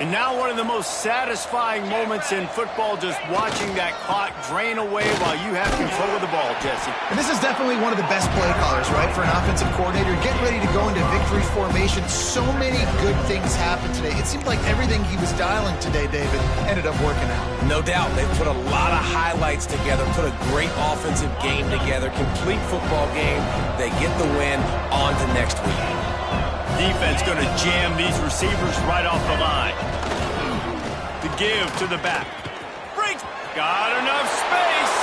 [SPEAKER 1] And now one of the most satisfying moments in football, just watching that clock drain away while you have control of the ball, Jesse.
[SPEAKER 2] And this is definitely one of the best play callers, right, for an offensive coordinator. Getting ready to go into victory formation. So many good things happened today. It seemed like everything he was dialing today, David, ended up working out.
[SPEAKER 3] No doubt. They put a lot of highlights together, put a great offensive game together, complete football game. They get the win. On to next week.
[SPEAKER 1] Defense going to jam these receivers right off the line. To give to the back. Breaks. Got enough space.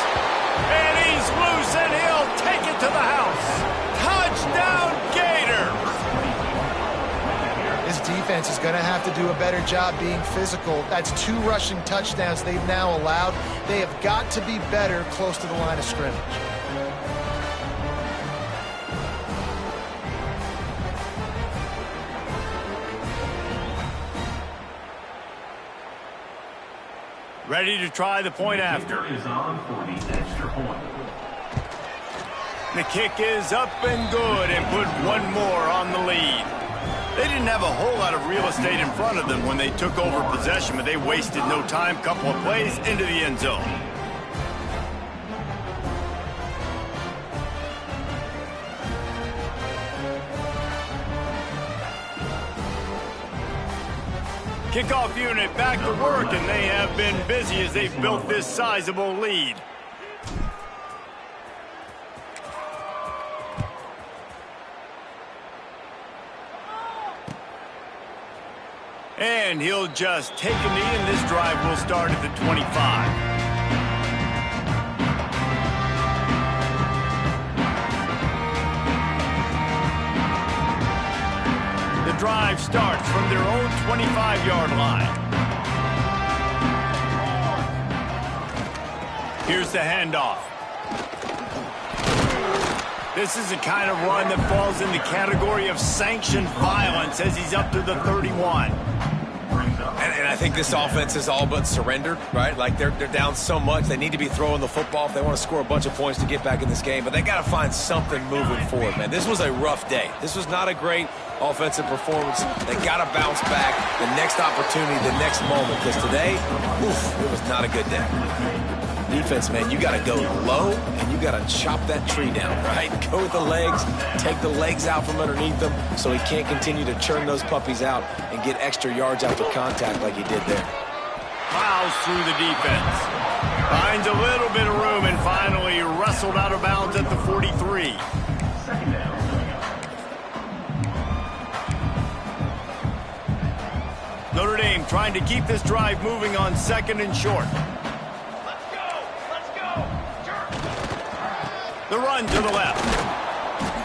[SPEAKER 1] And he's loose, and he'll take it to the house. Touchdown, Gator.
[SPEAKER 2] This defense is going to have to do a better job being physical. That's 2 rushing touchdowns they've now allowed. They have got to be better close to the line of scrimmage.
[SPEAKER 1] Ready to try the point after.
[SPEAKER 5] Is on for the extra point.
[SPEAKER 1] The kick is up and good, and put one more on the lead. They didn't have a whole lot of real estate in front of them when they took over possession, but they wasted no time. Couple of plays into the end zone. Kickoff unit back to work, and they have been busy as they've built this sizable lead. And he'll just take a knee, and this drive will start at the 25. The drive starts from their own 25-yard line. Here's the handoff. This is the kind of run that falls in the category of sanctioned violence as he's up to the 31.
[SPEAKER 3] And I think this offense is all but surrendered, right? Like they're down so much. They need to be throwing the football if they want to score a bunch of points to get back in this game. But they got to find something moving forward, man. This was a rough day. This was not a great offensive performance. They got to bounce back. The next opportunity, the next moment. Because today, it was not a good day. Defense, man, you got to go low and you got to chop that tree down, right? Go with the legs, take the legs out from underneath them so he can't continue to churn those puppies out and get extra yards after contact like he did there.
[SPEAKER 1] Plows through the defense. Finds a little bit of room and finally wrestled out of bounds at the 43.
[SPEAKER 5] Second down.
[SPEAKER 1] Notre Dame trying to keep this drive moving on 2nd and short. The run to the left.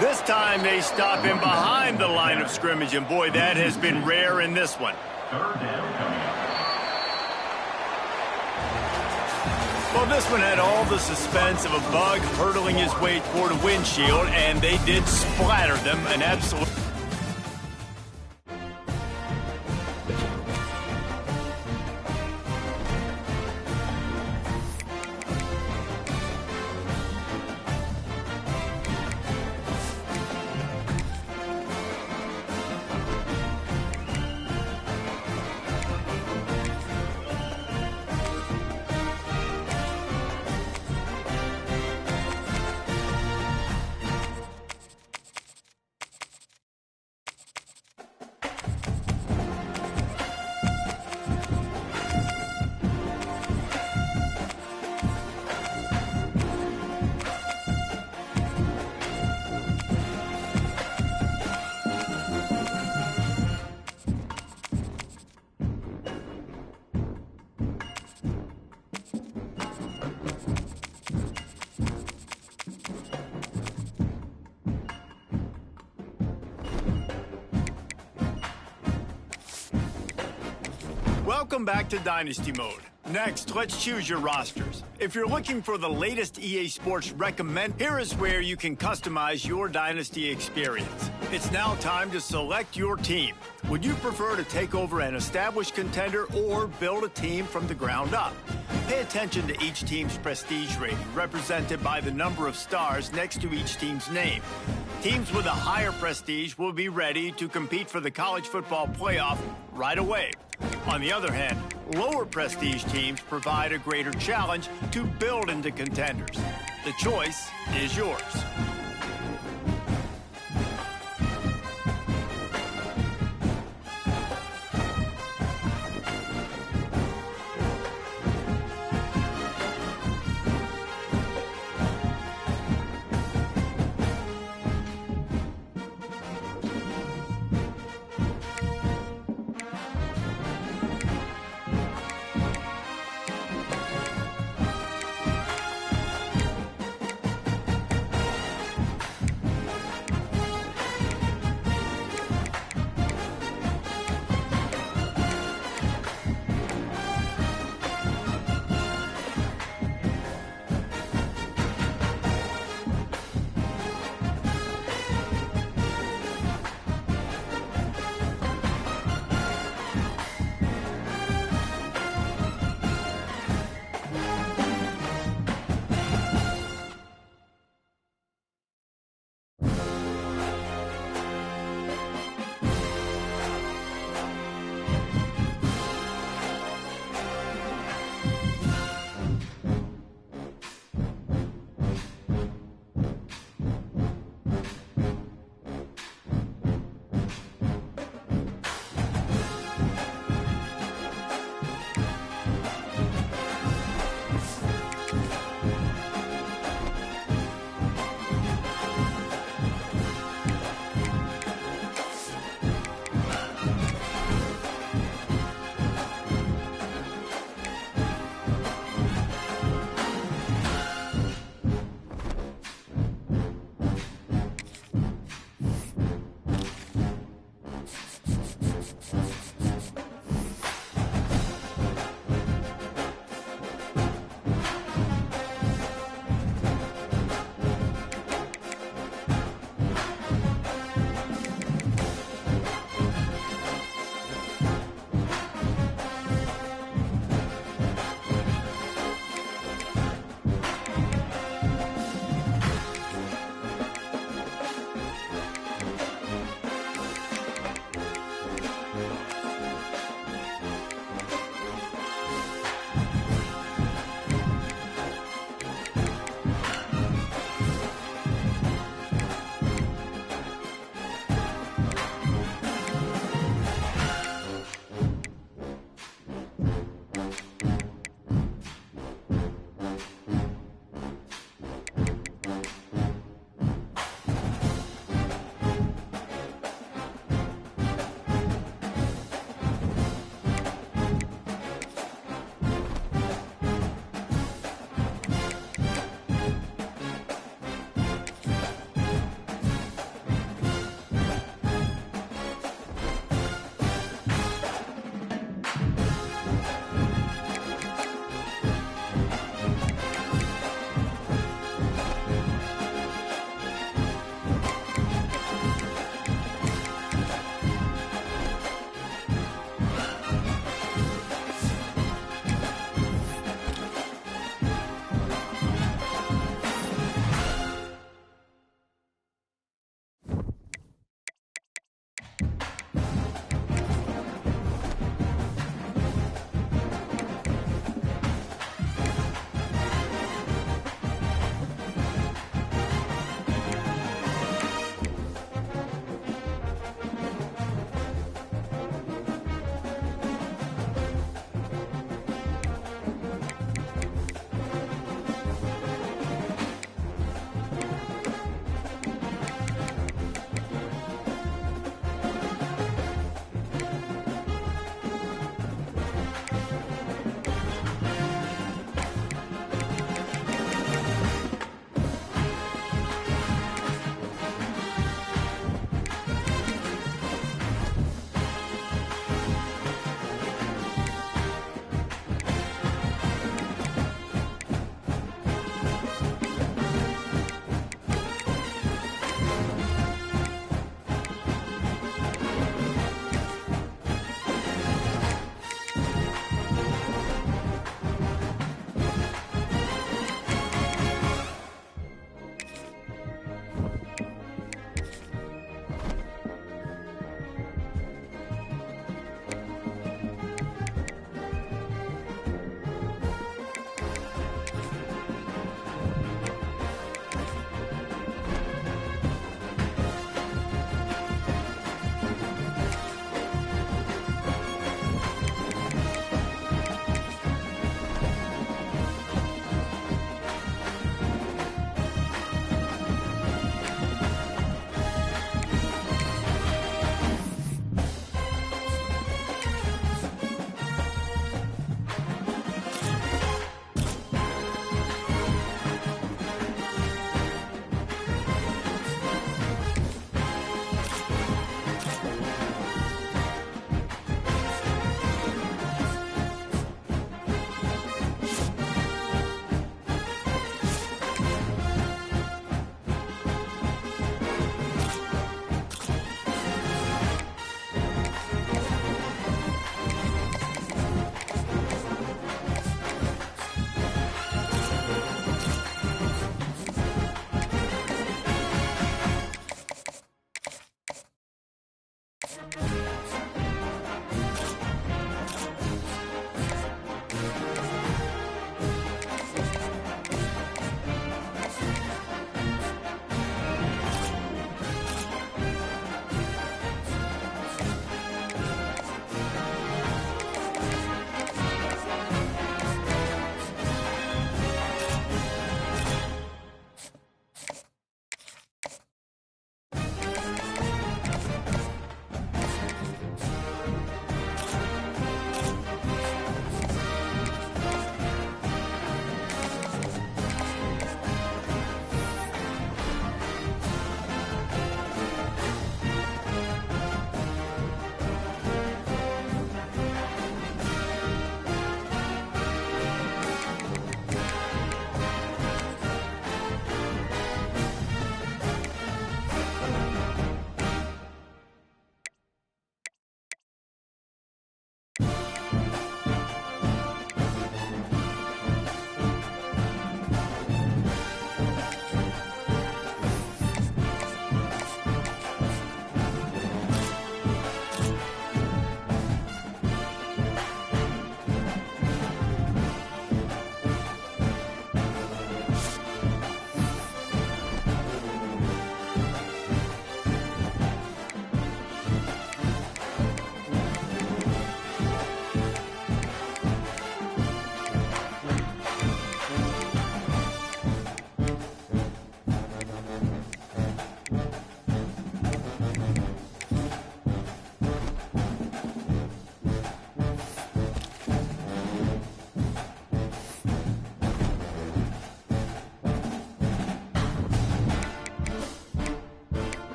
[SPEAKER 1] This time they stop him behind the line of scrimmage, and boy, that has been rare in this one.
[SPEAKER 5] Third down coming up.
[SPEAKER 1] Well, this one had all the suspense of a bug hurtling his way toward a windshield, and they did splatter them an absolute. Welcome back to Dynasty Mode. Next, let's choose your rosters. If you're looking for the latest EA Sports recommend, here is where you can customize your Dynasty experience. It's now time to select your team. Would you prefer to take over an established contender or build a team from the ground up? Pay attention to each team's prestige rating, represented by the number of stars next to each team's name. Teams with a higher prestige will be ready to compete for the college football playoff right away. On the other hand, lower prestige teams provide a greater challenge to build into contenders. The choice is yours.